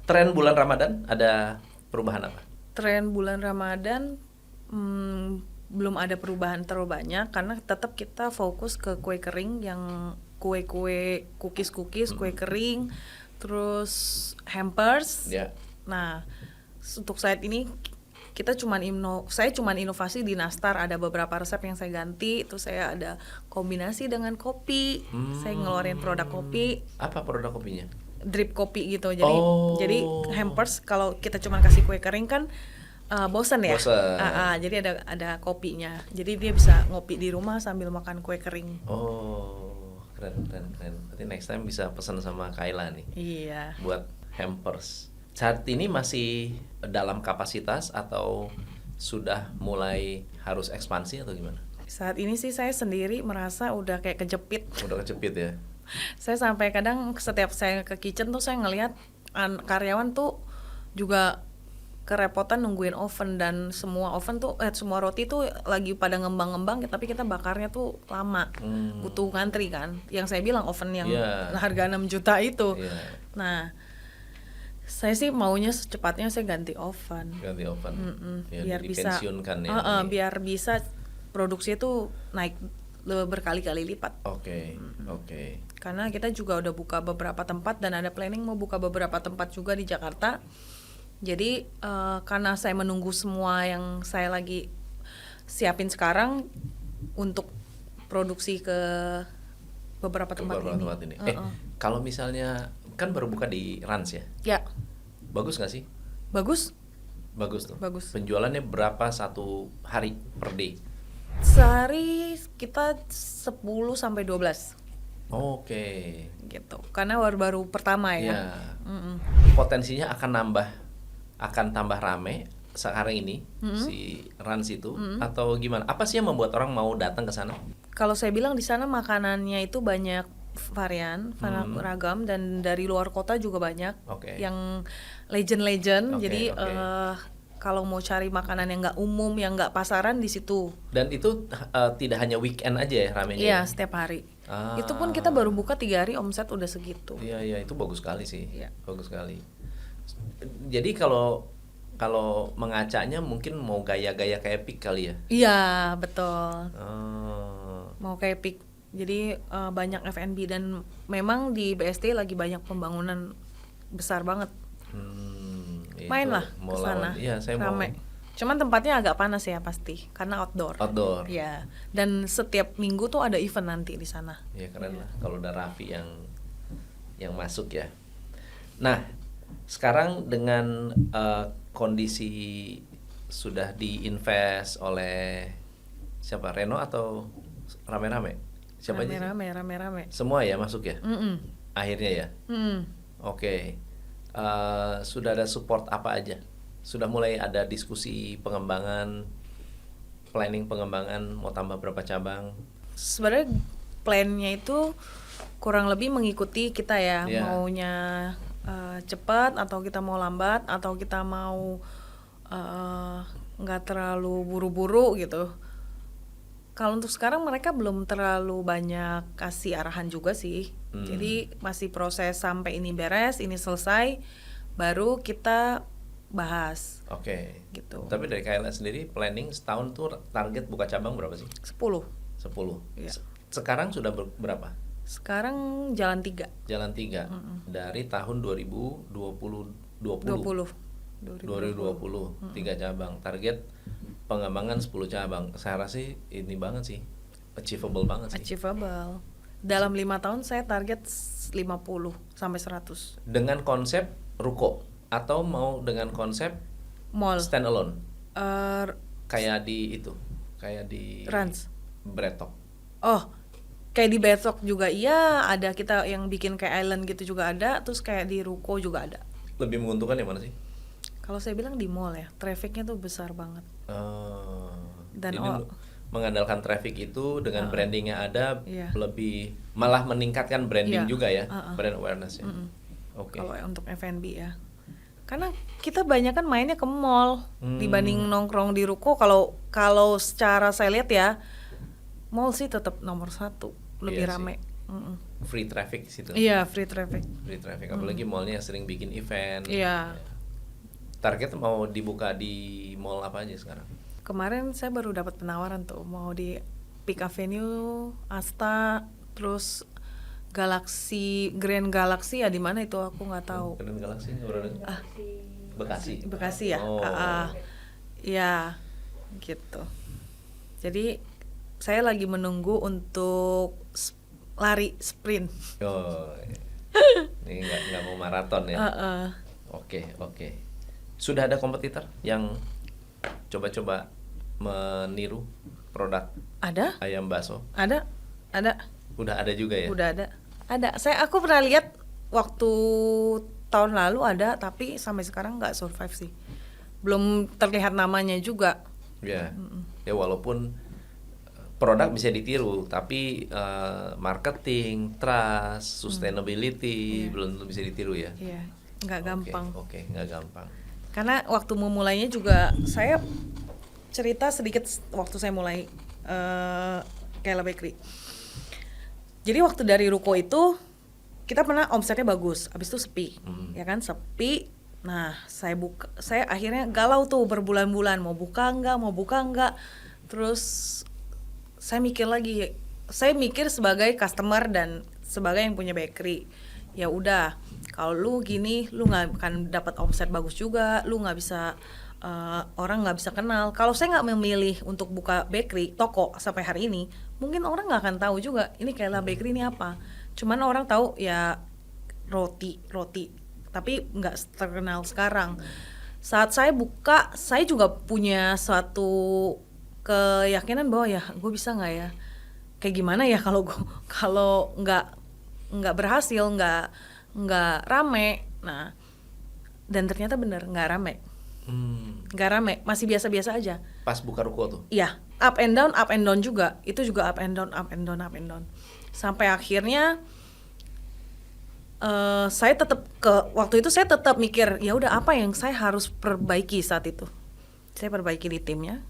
tren bulan Ramadan ada perubahan apa? Tren bulan Ramadan belum ada perubahan terlalu banyak, karena tetap kita fokus ke kue kering, yang kue-kue, cookies, kue kering, terus hampers. Nah, untuk saat ini saya cuman inovasi di nastar, ada beberapa resep yang saya ganti. Itu saya ada kombinasi dengan kopi. Saya ngeluarin produk kopi. Apa produk kopinya? Drip kopi gitu. Jadi hampers kalau kita cuman kasih kue kering kan bosan ya. Jadi ada kopinya. Jadi dia bisa ngopi di rumah sambil makan kue kering. Keren. Berarti next time bisa pesan sama Kayla nih. Iya. Buat hampers. Saat ini masih dalam kapasitas atau sudah mulai harus ekspansi atau gimana? Saat ini sih saya sendiri merasa udah kayak kejepit. Udah kejepit ya? Saya sampai kadang setiap saya ke kitchen tuh saya ngelihat karyawan tuh juga kerepotan nungguin oven, dan semua oven tuh semua roti tuh lagi pada ngembang-ngembang, tapi kita bakarnya tuh lama. Butuh ngantri kan. Yang saya bilang oven yang harga 6 juta itu. Nah, saya sih maunya secepatnya saya ganti oven. Biar bisa biar bisa produksi itu naik berkali-kali lipat. Oke. Karena kita juga udah buka beberapa tempat dan ada planning mau buka beberapa tempat juga di Jakarta. Jadi karena saya menunggu semua yang saya lagi siapin sekarang untuk produksi ke beberapa tempat ini. Kalau misalnya kan baru buka di Rans ya? Ya. Bagus nggak sih? Bagus tuh. Bagus. Penjualannya berapa satu hari per day? Sehari kita 10 sampai 12. Oke. Gitu. Karena baru pertama ya. Potensinya akan tambah rame sekarang ini si Rans itu atau gimana? Apa sih yang membuat orang mau datang ke sana? Kalau saya bilang di sana makanannya itu banyak varian, ragam, dan dari luar kota juga banyak. Yang legend. Jadi kalau mau cari makanan yang nggak umum, yang nggak pasaran, di situ. Dan itu tidak hanya weekend aja ya ramenya? Iya, setiap hari. Itu pun kita baru buka 3 hari omset udah segitu. Iya, itu bagus sekali sih. Bagus sekali. Jadi kalau mengacanya mungkin mau gaya-gaya kayak Peak kali ya? Iya, betul. Mau kayak Peak. Jadi banyak F&B, dan memang di BSD lagi banyak pembangunan besar banget. Main lah ke sana. Iya, saya rame. Cuman tempatnya agak panas ya pasti, karena outdoor. Iya. Dan setiap minggu tuh ada event nanti di sana. Iya, keren lah kalau udah Raffi yang masuk ya. Nah, sekarang dengan kondisi sudah diinvest oleh siapa? Reno atau rame-rame? Siapa aja? Rame-rame. Semua ya masuk ya? Akhirnya ya? Oke. Sudah ada support apa aja Sudah mulai ada diskusi pengembangan, planning pengembangan, mau tambah berapa cabang? Sebenarnya plan-nya itu kurang lebih mengikuti kita ya, Iya. maunya cepat atau kita mau lambat atau kita mau nggak terlalu buru-buru gitu. Kalau untuk sekarang mereka belum terlalu banyak kasih arahan juga sih. Jadi masih proses sampai ini beres, ini selesai, baru kita bahas Oke. gitu. Tapi dari KLN sendiri planning setahun tuh target buka cabang berapa sih? 10. 10. Iya. Sekarang sudah berapa? Sekarang jalan 3. Jalan 3 dari tahun 2020 3 cabang. Target pengembangan 10 cabang. Saya rasa sih ini banget sih. Achievable banget sih. Achievable. Dalam 5 tahun saya target 50 sampai 100. Dengan konsep ruko atau mau dengan konsep Mall. stand alone Eh, kayak di itu, kayak di Rans. Bretok. Oh, kayak di Betok juga iya, ada kita yang bikin kayak island gitu juga ada, terus kayak di Ruko juga ada. Lebih menguntungkan yang mana sih? Kalau saya bilang di mall ya, trafficnya tuh besar banget. Dan Ini mengandalkan traffic itu dengan brandingnya ada, Iya. lebih malah meningkatkan branding Iya. juga ya, brand awareness ya. Oke. Kalau untuk F&B ya, karena kita banyak kan mainnya ke mall dibanding nongkrong di Ruko. Kalau secara saya lihat ya, mall sih tetap nomor 1, lebih Iya sih. rame. Free traffic situ. Iya, free traffic. Free traffic, apalagi mallnya sering bikin event. Iya. Target mau dibuka di mall apa aja sekarang? Kemarin saya baru dapat penawaran tuh, mau di Peak Avenue, Asta, terus Grand Galaxy ya, di mana itu aku nggak tahu. Grand Galaxy baru ada? Bekasi. Bekasi ya. Oh. Ya, gitu. Jadi saya lagi menunggu untuk lari sprint. Oh, ini nggak mau maraton ya? Oke. Sudah ada kompetitor yang coba-coba meniru produk Ada? ayam bakso? Ada? Udah ada juga ya? Udah ada. Aku pernah lihat waktu tahun lalu ada, tapi sampai sekarang nggak survive sih. Belum terlihat namanya juga. Ya, ya walaupun produk bisa ditiru, tapi marketing, trust, sustainability belum tentu bisa ditiru ya. Iya, nggak gampang. Oke, nggak gampang. Karena waktu memulainya juga saya cerita sedikit waktu saya mulai Kayla Bakery. Jadi waktu dari Ruko itu kita pernah omsetnya bagus, habis itu sepi, ya kan, sepi. Nah, saya akhirnya galau tuh berbulan-bulan, mau buka enggak. Terus saya mikir sebagai customer dan sebagai yang punya bakery. Ya udah, kalau lu gini, lu nggak akan dapat omset bagus juga, lu nggak bisa orang nggak bisa kenal. Kalau saya nggak memilih untuk buka bakery toko sampai hari ini, mungkin orang nggak akan tahu juga ini Kayla Bakery ini apa. Cuman orang tahu ya roti, tapi nggak terkenal sekarang. Saat saya buka, saya juga punya suatu keyakinan bahwa ya gue bisa nggak ya, kayak gimana ya kalau nggak berhasil, nggak rame. Nah, dan ternyata bener nggak rame. Nggak rame, masih biasa-biasa aja. Pas buka ruko tuh? Iya, up and down juga. Itu juga up and down. Sampai akhirnya waktu itu saya tetap mikir, ya udah apa yang saya harus perbaiki saat itu. Saya perbaiki di timnya,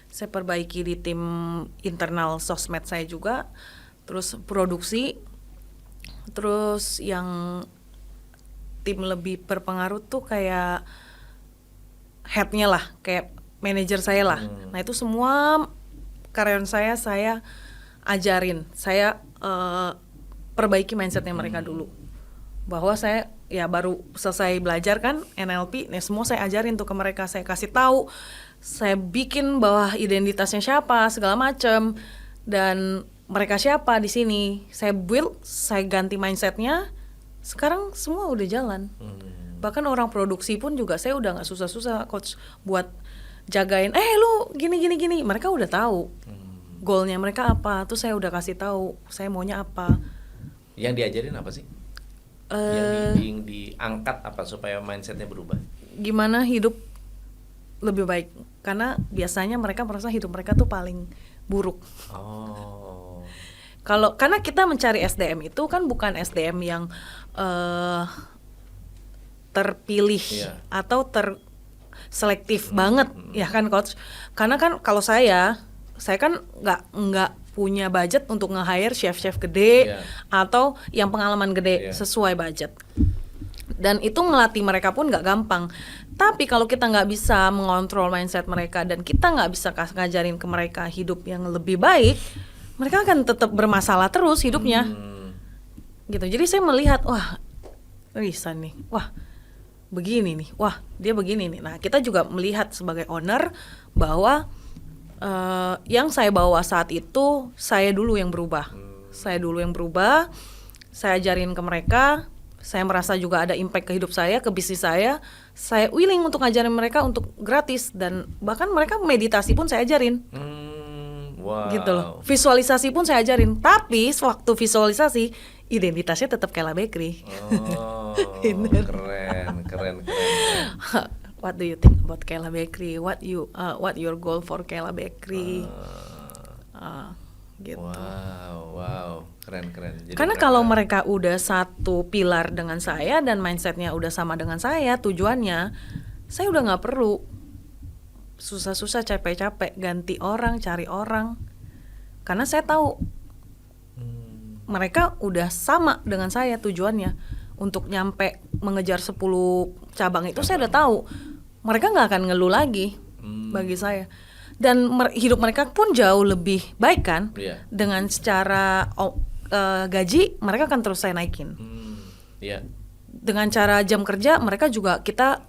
saya perbaiki di tim internal sosmed saya juga, terus produksi, terus yang tim lebih berpengaruh tuh kayak headnya lah, kayak manajer saya lah. Nah itu semua karyawan saya ajarin, saya perbaiki mindsetnya mereka dulu. Bahwa saya ya baru selesai belajar kan NLP, nah semua saya ajarin tuh ke mereka, saya kasih tahu, saya bikin bahwa identitasnya siapa, segala macam, dan mereka siapa di sini. Saya build, saya ganti mindsetnya. Sekarang semua udah jalan. Bahkan orang produksi pun juga saya udah nggak susah-susah coach buat jagain. Lu gini. Mereka udah tahu goalnya mereka apa. Tuh saya udah kasih tahu saya maunya apa. Yang diajarin apa sih? Yang diangkat apa supaya mindsetnya berubah? Gimana hidup lebih baik, karena biasanya mereka merasa hidup mereka tuh paling buruk. Oh. Karena kita mencari SDM itu kan bukan SDM yang terpilih Iya. atau selektif banget, ya kan coach? Karena kan kalau saya kan nggak punya budget untuk nge-hire chef-chef gede Iya. atau yang pengalaman gede Iya. sesuai budget. Dan itu ngelatih mereka pun nggak gampang. Tapi kalau kita nggak bisa mengontrol mindset mereka dan kita nggak bisa ngajarin ke mereka hidup yang lebih baik, mereka akan tetap bermasalah terus hidupnya. Gitu. Jadi saya melihat, wah, Risa nih, wah, begini nih, wah, dia begini nih. Nah, kita juga melihat sebagai owner bahwa yang saya bawa saat itu saya dulu yang berubah. Saya dulu yang berubah. Saya ajarin ke mereka. Saya merasa juga ada impact ke hidup saya, ke bisnis saya. Saya willing untuk ngajarin mereka untuk gratis, dan bahkan mereka meditasi pun saya ajarin. Wow. Gitu loh. Visualisasi pun saya ajarin. Tapi waktu visualisasi identitasnya tetap Kayla Bakery. Oh, keren. What do you think about Kayla Bakery? What your goal for Kayla Bakery? Gitu. Wow, keren. Jadi Karena kalau mereka udah satu pilar dengan saya dan mindsetnya udah sama dengan saya, tujuannya, saya udah nggak perlu susah-susah capek-capek ganti orang, cari orang. Karena saya tahu mereka udah sama dengan saya tujuannya untuk nyampe mengejar 10 cabang itu. Saya udah tahu mereka nggak akan ngeluh lagi bagi saya. Dan hidup mereka pun jauh lebih baik kan. Dengan secara gaji mereka akan terus saya naikin. Dengan cara jam kerja mereka juga kita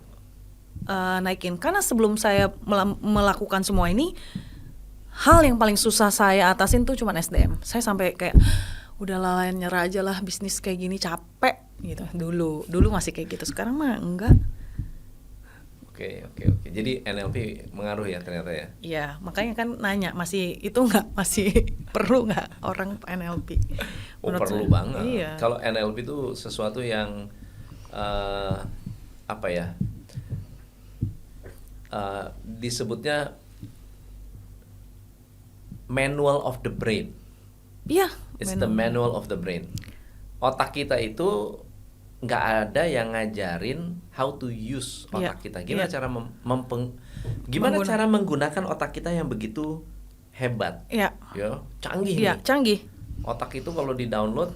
naikin. Karena sebelum saya melakukan semua ini, hal yang paling susah saya atasin tuh cuma SDM. Saya sampai kayak udah lah, nyerah aja lah, bisnis kayak gini capek gitu. Dulu masih kayak gitu. Sekarang mah enggak. Oke. Jadi NLP mengaruh ya ternyata ya? Iya, makanya kan nanya, masih perlu nggak orang NLP? Perlu banget. Iya. Kalau NLP itu sesuatu yang disebutnya manual of the brain. Iya. It's the manual of the brain. Otak kita itu nggak ada yang ngajarin how to use otak kita. Gimana cara cara menggunakan otak kita yang begitu hebat. Iya. Canggih. Iya, canggih. Otak itu kalau di-download,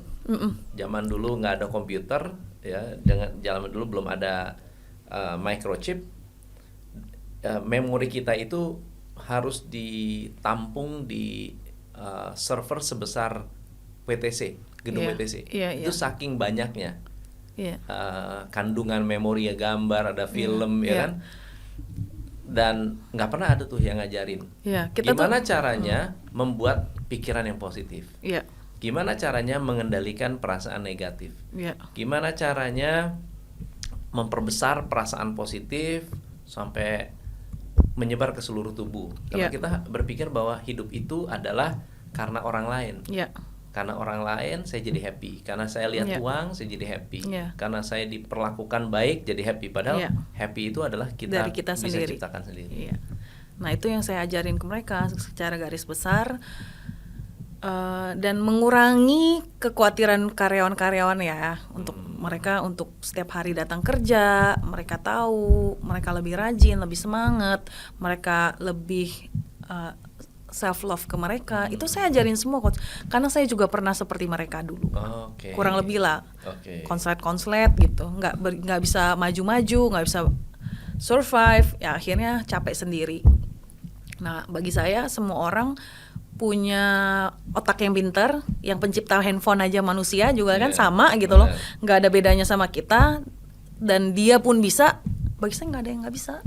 zaman dulu nggak ada komputer, ya, zaman dulu belum ada microchip. Memori kita itu harus ditampung di server sebesar WTC, gedung WTC. Itu saking banyaknya. Kandungan memori, ya, gambar, ada film, ya kan, dan nggak pernah ada tuh yang ngajarin gimana caranya membuat pikiran yang positif, gimana caranya mengendalikan perasaan negatif, gimana caranya memperbesar perasaan positif sampai menyebar ke seluruh tubuh. Karena kita berpikir bahwa hidup itu adalah karena orang lain. Karena orang lain saya jadi happy, karena saya lihat uang saya jadi happy, karena saya diperlakukan baik jadi happy. Padahal happy itu adalah kita bisa sendiri. ciptakan sendiri. Nah, itu yang saya ajarin ke mereka secara garis besar, dan mengurangi kekhawatiran karyawan-karyawan ya, untuk mereka untuk setiap hari datang kerja, mereka tahu mereka lebih rajin, lebih semangat, mereka lebih self love ke mereka. Itu saya ajarin semua, coach, karena saya juga pernah seperti mereka dulu. Kurang lebih lah. Konslet gitu, nggak bisa maju-maju, nggak bisa survive, ya akhirnya capek sendiri. Nah, bagi saya semua orang punya otak yang pintar. Yang pencipta handphone aja manusia juga kan sama gitu loh, nggak ada bedanya sama kita, dan dia pun bisa. Bagi saya nggak ada yang nggak bisa.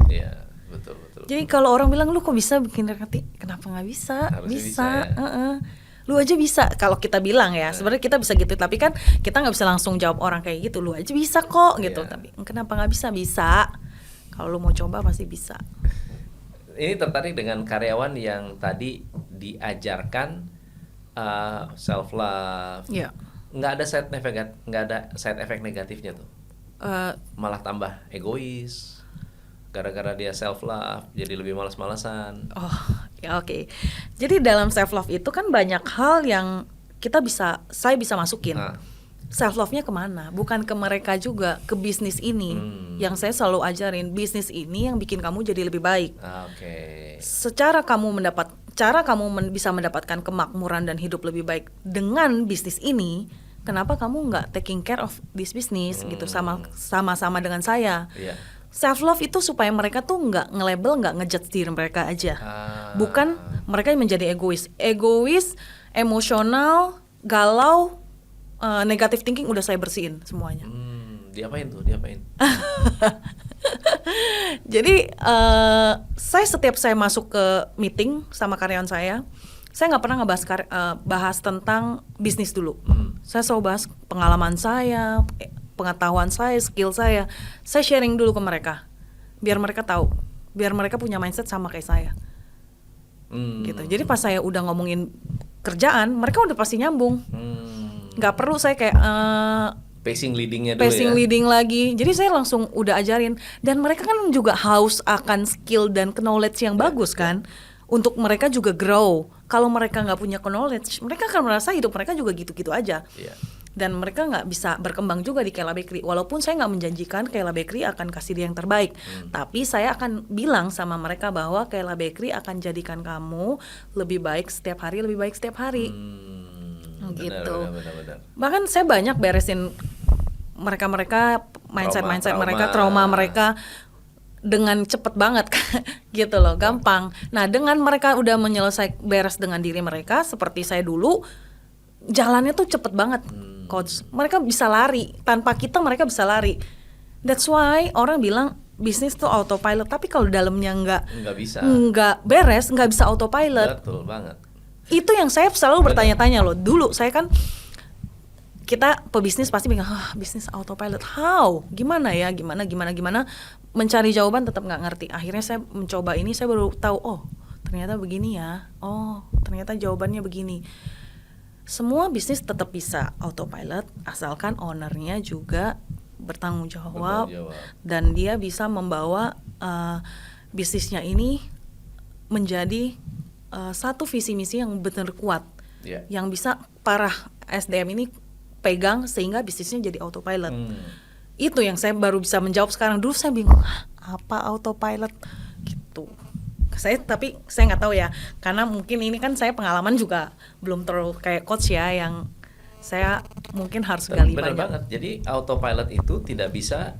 Betul. Jadi kalau orang bilang lu kok bisa bikin hati, kenapa nggak bisa? Harusnya bisa ya. Lu aja bisa. Kalau kita bilang ya, sebenarnya kita bisa gitu, tapi kan kita nggak bisa langsung jawab orang kayak gitu. Lu aja bisa kok gitu. Tapi kenapa nggak bisa? Bisa. Kalau lu mau coba pasti bisa. Ini tertarik dengan karyawan yang tadi diajarkan self love. Nggak ada side effect negatifnya tuh. Malah tambah egois. gara-gara dia self love jadi lebih malas-malasan. Oh, ya oke. Jadi dalam self love itu kan banyak hal yang saya bisa masukin. Self love-nya kemana? Bukan ke mereka juga, ke bisnis ini. Yang saya selalu ajarin, bisnis ini yang bikin kamu jadi lebih baik. Oke. Cara kamu bisa mendapatkan kemakmuran dan hidup lebih baik dengan bisnis ini. Kenapa kamu nggak taking care of this business gitu sama-sama dengan saya? Yeah. Self love itu supaya mereka tuh nggak nge-label, nggak ngejudge diri mereka aja. Bukan mereka menjadi egois, emosional, galau, negative thinking udah saya bersihin semuanya. Diapain? Jadi setiap saya masuk ke meeting sama karyawan saya nggak pernah bahas tentang bisnis dulu. Saya selalu bahas pengalaman saya, pengetahuan saya, skill saya sharing dulu ke mereka, biar mereka tahu, biar mereka punya mindset sama kayak saya. Gitu. Jadi pas saya udah ngomongin kerjaan, mereka udah pasti nyambung. Nggak perlu saya kayak pacing leadingnya dulu leading lagi. Jadi saya langsung udah ajarin, dan mereka kan juga haus akan skill dan knowledge yang bagus kan, untuk mereka juga grow. Kalau mereka nggak punya knowledge, mereka akan merasa hidup mereka juga gitu-gitu aja. Dan mereka nggak bisa berkembang juga di Kayla Bakery. Walaupun saya nggak menjanjikan Kayla Bakery akan kasih dia yang terbaik, tapi saya akan bilang sama mereka bahwa Kayla Bakery akan jadikan kamu lebih baik setiap hari, gitu. Benar. Bahkan saya banyak beresin mereka mindset mereka, trauma mereka dengan cepet banget gitu loh, gampang. Nah, dengan mereka udah beres dengan diri mereka seperti saya dulu, jalannya tuh cepet banget, coach. Mereka bisa lari tanpa kita, mereka bisa lari. That's why orang bilang bisnis tuh autopilot, tapi kalau dalamnya nggak beres, nggak bisa autopilot. Betul banget. Itu yang saya selalu bertanya-tanya loh. Dulu saya kan, kita pebisnis pasti bingung, bisnis autopilot, how? Gimana ya? Gimana? Mencari jawaban tetap nggak ngerti. Akhirnya saya mencoba ini, saya baru tahu, oh ternyata begini ya. Oh ternyata jawabannya begini. Semua bisnis tetap bisa autopilot asalkan ownernya juga bertanggung jawab. Dan dia bisa membawa bisnisnya ini menjadi satu visi misi yang benar kuat, yang bisa para SDM ini pegang sehingga bisnisnya jadi autopilot. Itu yang saya baru bisa menjawab sekarang. Dulu saya bingung, apa autopilot gitu. Tapi saya nggak tahu ya, karena mungkin ini kan saya pengalaman juga belum terlalu kayak coach ya, yang saya mungkin harus gali banyak. Benar banget. Jadi autopilot itu tidak bisa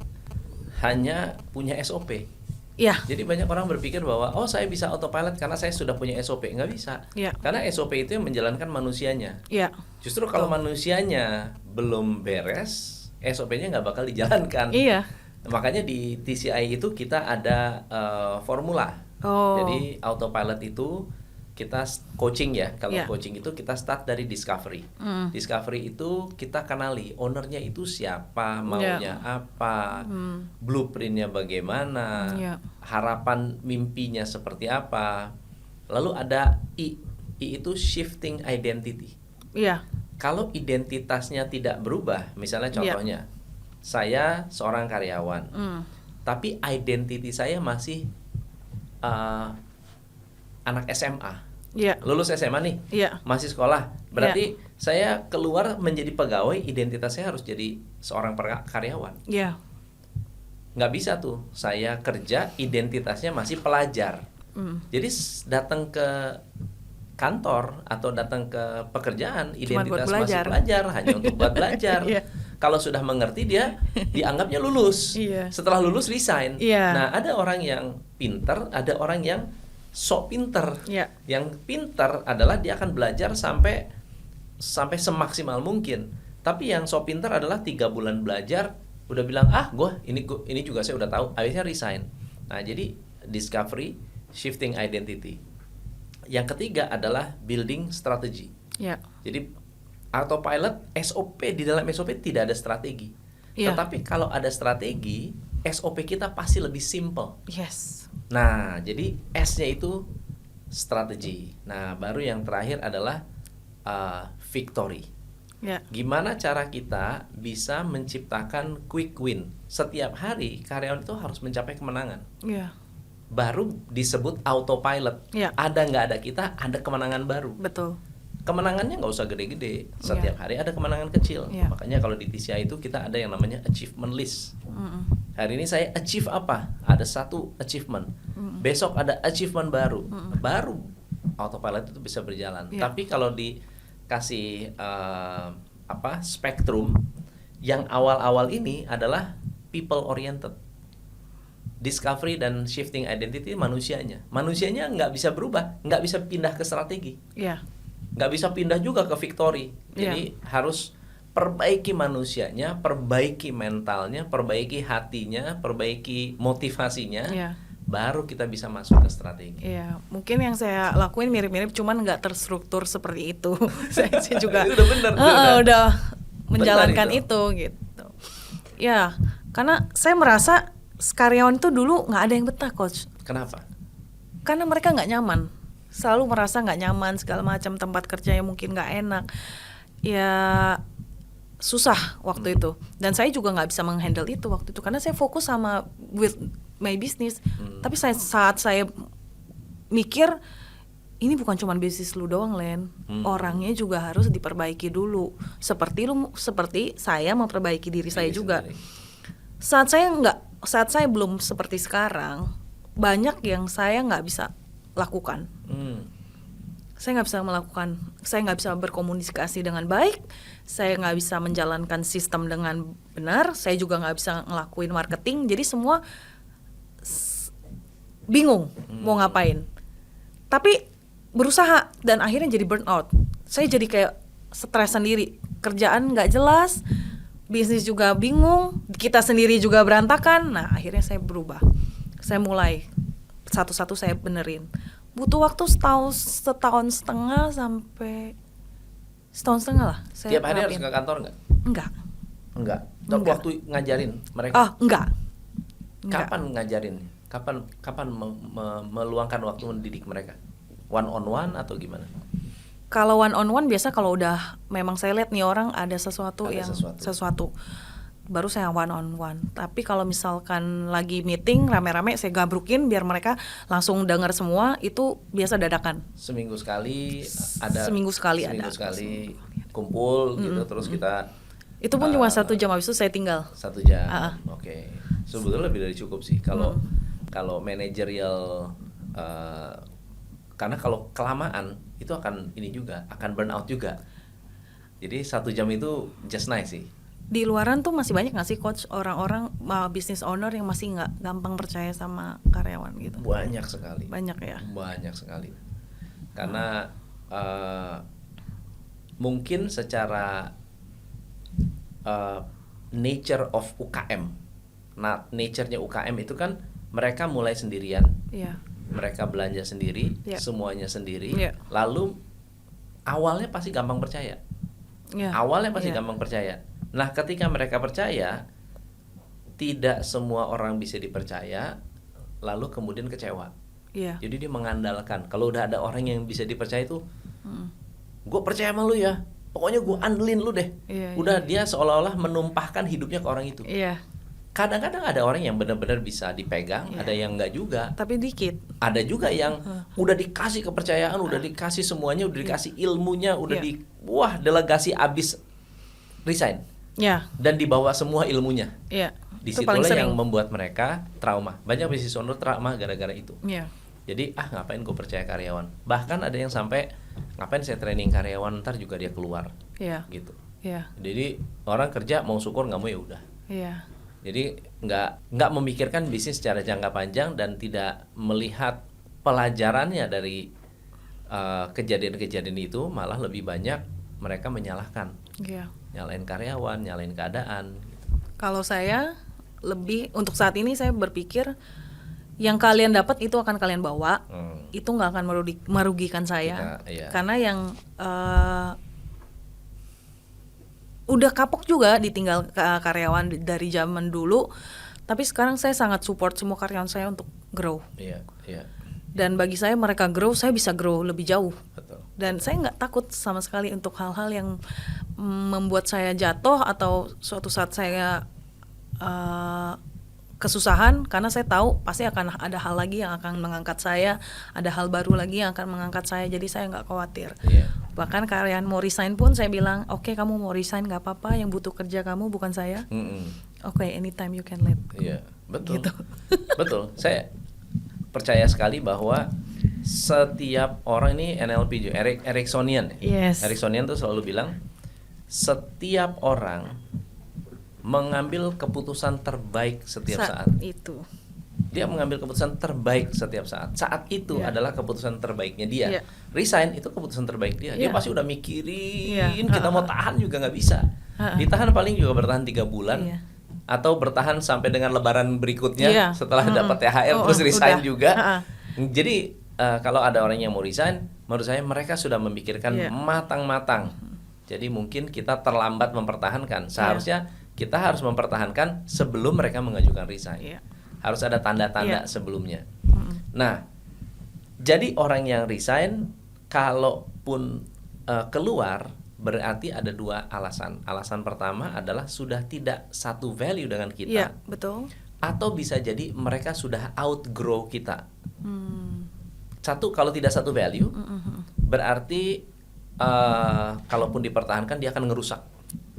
hanya punya SOP. Ya. Jadi banyak orang berpikir bahwa saya bisa autopilot karena saya sudah punya SOP. Nggak bisa. Karena SOP itu yang menjalankan manusianya. Justru kalau manusianya belum beres, SOP-nya nggak bakal dijalankan. Makanya di TCI itu kita ada formula. Jadi autopilot itu kita coaching ya. Kalau coaching itu kita start dari discovery. Discovery itu kita kenali ownernya itu siapa, maunya apa, blueprintnya bagaimana, harapan mimpinya seperti apa. Lalu ada I itu shifting identity. Kalau identitasnya tidak berubah, misalnya contohnya, saya seorang karyawan, tapi identity saya masih anak SMA, lulus SMA nih, masih sekolah, berarti saya keluar menjadi pegawai, identitas saya harus jadi seorang karyawan. Nggak bisa tuh, saya kerja identitasnya masih pelajar. Jadi datang ke kantor atau datang ke pekerjaan, identitas masih pelajar, hanya untuk buat belajar. Kalau sudah mengerti dia dianggapnya lulus. Setelah lulus resign. Nah, ada orang yang pinter, ada orang yang sok pinter. Yang pinter adalah dia akan belajar sampai semaksimal mungkin. Tapi yang sok pinter adalah 3 bulan belajar udah bilang ini juga saya udah tahu, akhirnya resign. Nah, jadi discovery, shifting identity. Yang ketiga adalah building strategy. Jadi autopilot, SOP, di dalam SOP tidak ada strategi. Tetapi kalau ada strategi, SOP kita pasti lebih simple. Nah, jadi S-nya itu strategi. Nah, baru yang terakhir adalah victory. Ya. Gimana cara kita bisa menciptakan quick win? Setiap hari karyawan itu harus mencapai kemenangan. Ya. Baru disebut autopilot. Ya. Ada nggak ada kita, ada kemenangan baru. Betul. Kemenangannya nggak usah gede-gede. Setiap hari ada kemenangan kecil. Ya. Makanya kalau di TCI itu kita ada yang namanya achievement list. Mm-mm. Hari ini saya achieve apa? Ada 1 achievement. Besok ada achievement baru. Baru autopilot itu bisa berjalan. Ya. Tapi kalau dikasih spektrum, yang awal-awal ini adalah people oriented. Discovery dan shifting identity manusianya. Manusianya nggak bisa berubah, nggak bisa pindah ke strategi. Ya. Nggak bisa pindah juga ke victory. Jadi harus perbaiki manusianya, perbaiki mentalnya, perbaiki hatinya, perbaiki motivasinya, Ya. baru kita bisa masuk ke strategi. Iya, mungkin yang saya lakuin mirip-mirip, cuman nggak terstruktur seperti itu. saya juga Itu udah bener, udah menjalankan Benar itu gitu. Ya, karena saya merasa karyawan itu dulu nggak ada yang betah, coach. Kenapa? Karena mereka nggak nyaman, selalu merasa nggak nyaman, segala macam, tempat kerjanya mungkin nggak enak. Ya susah waktu itu, dan saya juga nggak bisa menghandle itu waktu itu karena saya fokus sama with my business. Tapi saat saya mikir, ini bukan cuma bisnis lu doang, Len. Orangnya juga harus diperbaiki dulu. Seperti saya memperbaiki diri saya juga. Sendiri. Saat saya belum seperti sekarang, banyak yang saya nggak bisa lakukan. Saya nggak bisa berkomunikasi dengan baik, saya nggak bisa menjalankan sistem dengan benar, saya juga nggak bisa ngelakuin marketing, jadi semua bingung mau ngapain. Tapi berusaha dan akhirnya jadi burnout. Saya jadi kayak stres sendiri, kerjaan nggak jelas, bisnis juga bingung, kita sendiri juga berantakan. Nah akhirnya saya berubah, saya mulai satu-satu saya benerin. Butuh waktu setahun setengah sampai setahun setengah lah. Tiap hari harus ke kantor nggak? Enggak. Waktu ngajarin mereka? Enggak. Kapan ngajarin? Kapan meluangkan waktu mendidik mereka? One on one atau gimana? Kalau one on one biasa kalau udah memang saya lihat nih orang ada sesuatu, baru saya one on one. Tapi kalau misalkan lagi meeting rame-rame saya gabrukin biar mereka langsung dengar semua, itu biasa dadakan. Seminggu sekali kumpul gitu, terus kita itu pun cuma 1 jam, habis itu saya tinggal 1 jam. Oke. Sebetulnya lebih dari cukup sih kalau manajerial, karena kalau kelamaan itu akan burnout juga. Jadi 1 jam itu just nice sih. Di luaran tuh masih banyak nggak sih, coach, orang-orang business owner yang masih nggak gampang percaya sama karyawan gitu? Banyak sekali. Banyak ya. Banyak sekali. Karena mungkin secara nature of UKM, nature-nya UKM itu kan mereka mulai sendirian, mereka belanja sendiri, semuanya sendiri, lalu awalnya pasti gampang percaya. Gampang percaya. Nah, ketika mereka percaya, tidak semua orang bisa dipercaya, lalu kemudian kecewa. Jadi dia mengandalkan. Kalau udah ada orang yang bisa dipercaya itu, gue percaya sama lu ya, pokoknya gue andelin lu deh. Udah dia seolah-olah menumpahkan hidupnya ke orang itu. Kadang-kadang ada orang yang benar-benar bisa dipegang, ada yang enggak juga. Tapi dikit. Ada juga yang udah dikasih kepercayaan, udah dikasih semuanya, udah dikasih ilmunya, udah delegasi abis resign. Dan dibawa semua ilmunya. Disitulah yang membuat mereka trauma. Banyak business owner trauma gara-gara itu. Jadi ngapain gue percaya karyawan. Bahkan ada yang sampai ngapain saya training karyawan, ntar juga dia keluar. Gitu. Jadi orang kerja mau syukur, nggak mau ya udah. Jadi nggak memikirkan bisnis secara jangka panjang dan tidak melihat pelajarannya dari kejadian-kejadian itu, malah lebih banyak mereka menyalahkan. Nyalain karyawan, nyalain keadaan. Kalau saya lebih, untuk saat ini saya berpikir yang kalian dapat itu akan kalian bawa, itu nggak akan merugikan saya. Karena yang udah kapok juga ditinggal karyawan dari zaman dulu, tapi sekarang saya sangat support semua karyawan saya untuk grow. Dan bagi saya mereka grow, saya bisa grow lebih jauh. Dan saya nggak takut sama sekali untuk hal-hal yang membuat saya jatuh atau suatu saat saya kesusahan, karena saya tahu pasti akan ada hal lagi yang akan mengangkat saya, ada hal baru lagi yang akan mengangkat saya, jadi saya nggak khawatir. Bahkan karyawan mau resign pun saya bilang, oke, kamu mau resign nggak apa-apa, yang butuh kerja kamu bukan saya. Oke, anytime you can let. Iya, betul. Gitu. Betul. Saya percaya sekali bahwa setiap orang ini NLP juga, Ericksonian. Yes. Ericksonian tuh selalu bilang setiap orang mengambil keputusan terbaik setiap saat. Itu. Dia mengambil keputusan terbaik setiap saat. Saat itu adalah keputusan terbaiknya dia. Resign itu keputusan terbaik dia. Dia pasti udah mikirin, kita mau tahan juga nggak bisa. Ditahan paling juga bertahan 3 bulan. Atau bertahan sampai dengan lebaran berikutnya setelah dapat THR terus resign juga. Jadi kalau ada orang yang mau resign, menurut saya mereka sudah memikirkan matang-matang. Jadi mungkin kita terlambat mempertahankan. Seharusnya kita harus mempertahankan sebelum mereka mengajukan resign. Harus ada tanda-tanda sebelumnya. Nah, jadi orang yang resign kalaupun keluar berarti ada 2 alasan. Alasan pertama adalah sudah tidak satu value dengan kita. Iya, betul. Atau bisa jadi mereka sudah outgrow kita. Satu, kalau tidak satu value, berarti kalaupun dipertahankan dia akan ngerusak.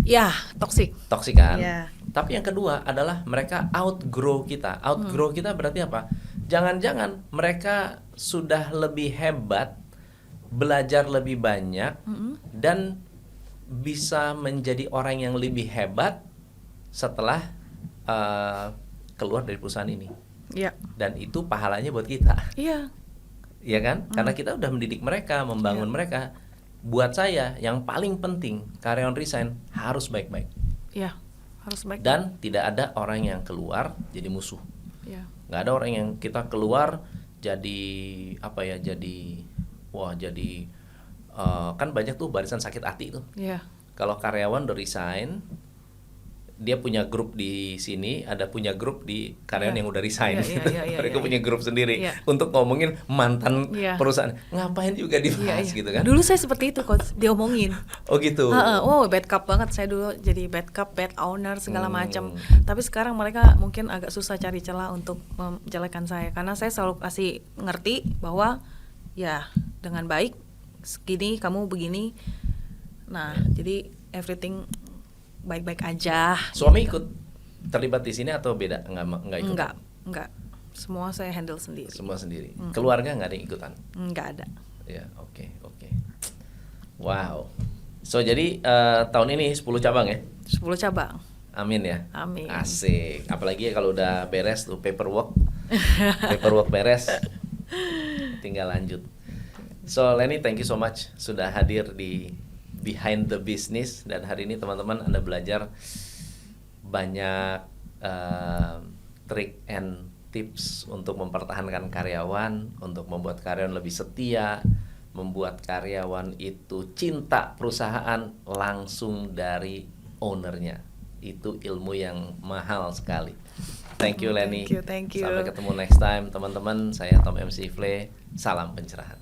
Ya, toxic kan. Yeah. Tapi yang kedua adalah mereka outgrow kita. Outgrow kita berarti apa? Jangan-jangan mereka sudah lebih hebat, belajar lebih banyak, dan bisa menjadi orang yang lebih hebat setelah keluar dari perusahaan ini. Yeah. Dan itu pahalanya buat kita. Iya. Iya kan? Karena kita udah mendidik mereka, membangun mereka. Buat saya yang paling penting karyawan resign harus baik-baik. Iya, harus baik. Dan tidak ada orang yang keluar jadi musuh. Iya. Nggak ada orang yang kita keluar jadi apa ya? Jadi kan banyak tuh barisan sakit hati tuh. Iya. Kalau karyawan udah resign, dia punya grup di sini, ada punya grup di karyawan yang udah resign. Mereka punya grup sendiri untuk ngomongin mantan perusahaan. Ngapain juga dibahas gitu kan? Dulu saya seperti itu, Coach, diomongin. Oh gitu. Bad cup banget saya dulu, jadi bad cup, bad owner segala macam. Tapi sekarang mereka mungkin agak susah cari celah untuk menjelekan saya, karena saya selalu kasih ngerti bahwa ya dengan baik segini kamu begini. Nah, jadi everything baik-baik aja. Suami ikut terlibat di sini atau beda? Enggak ikut? Enggak. Semua saya handle sendiri. Semua sendiri. Keluarga nggak ada yang ikutan? Enggak ada. Ya, oke. Wow. So jadi tahun ini 10 cabang ya? 10 cabang. Amin ya. Amin. Asik. Apalagi kalau udah beres tuh paperwork. Paperwork beres. Tinggal lanjut. So Leni, thank you so much sudah hadir di Behind the Business, dan hari ini teman-teman Anda belajar banyak trik and tips untuk mempertahankan karyawan, untuk membuat karyawan lebih setia, membuat karyawan itu cinta perusahaan langsung dari ownernya. Itu ilmu yang mahal sekali. Thank you Leni. Thank you. Sampai ketemu next time teman-teman. Saya Tom MC Fle. Salam pencerahan.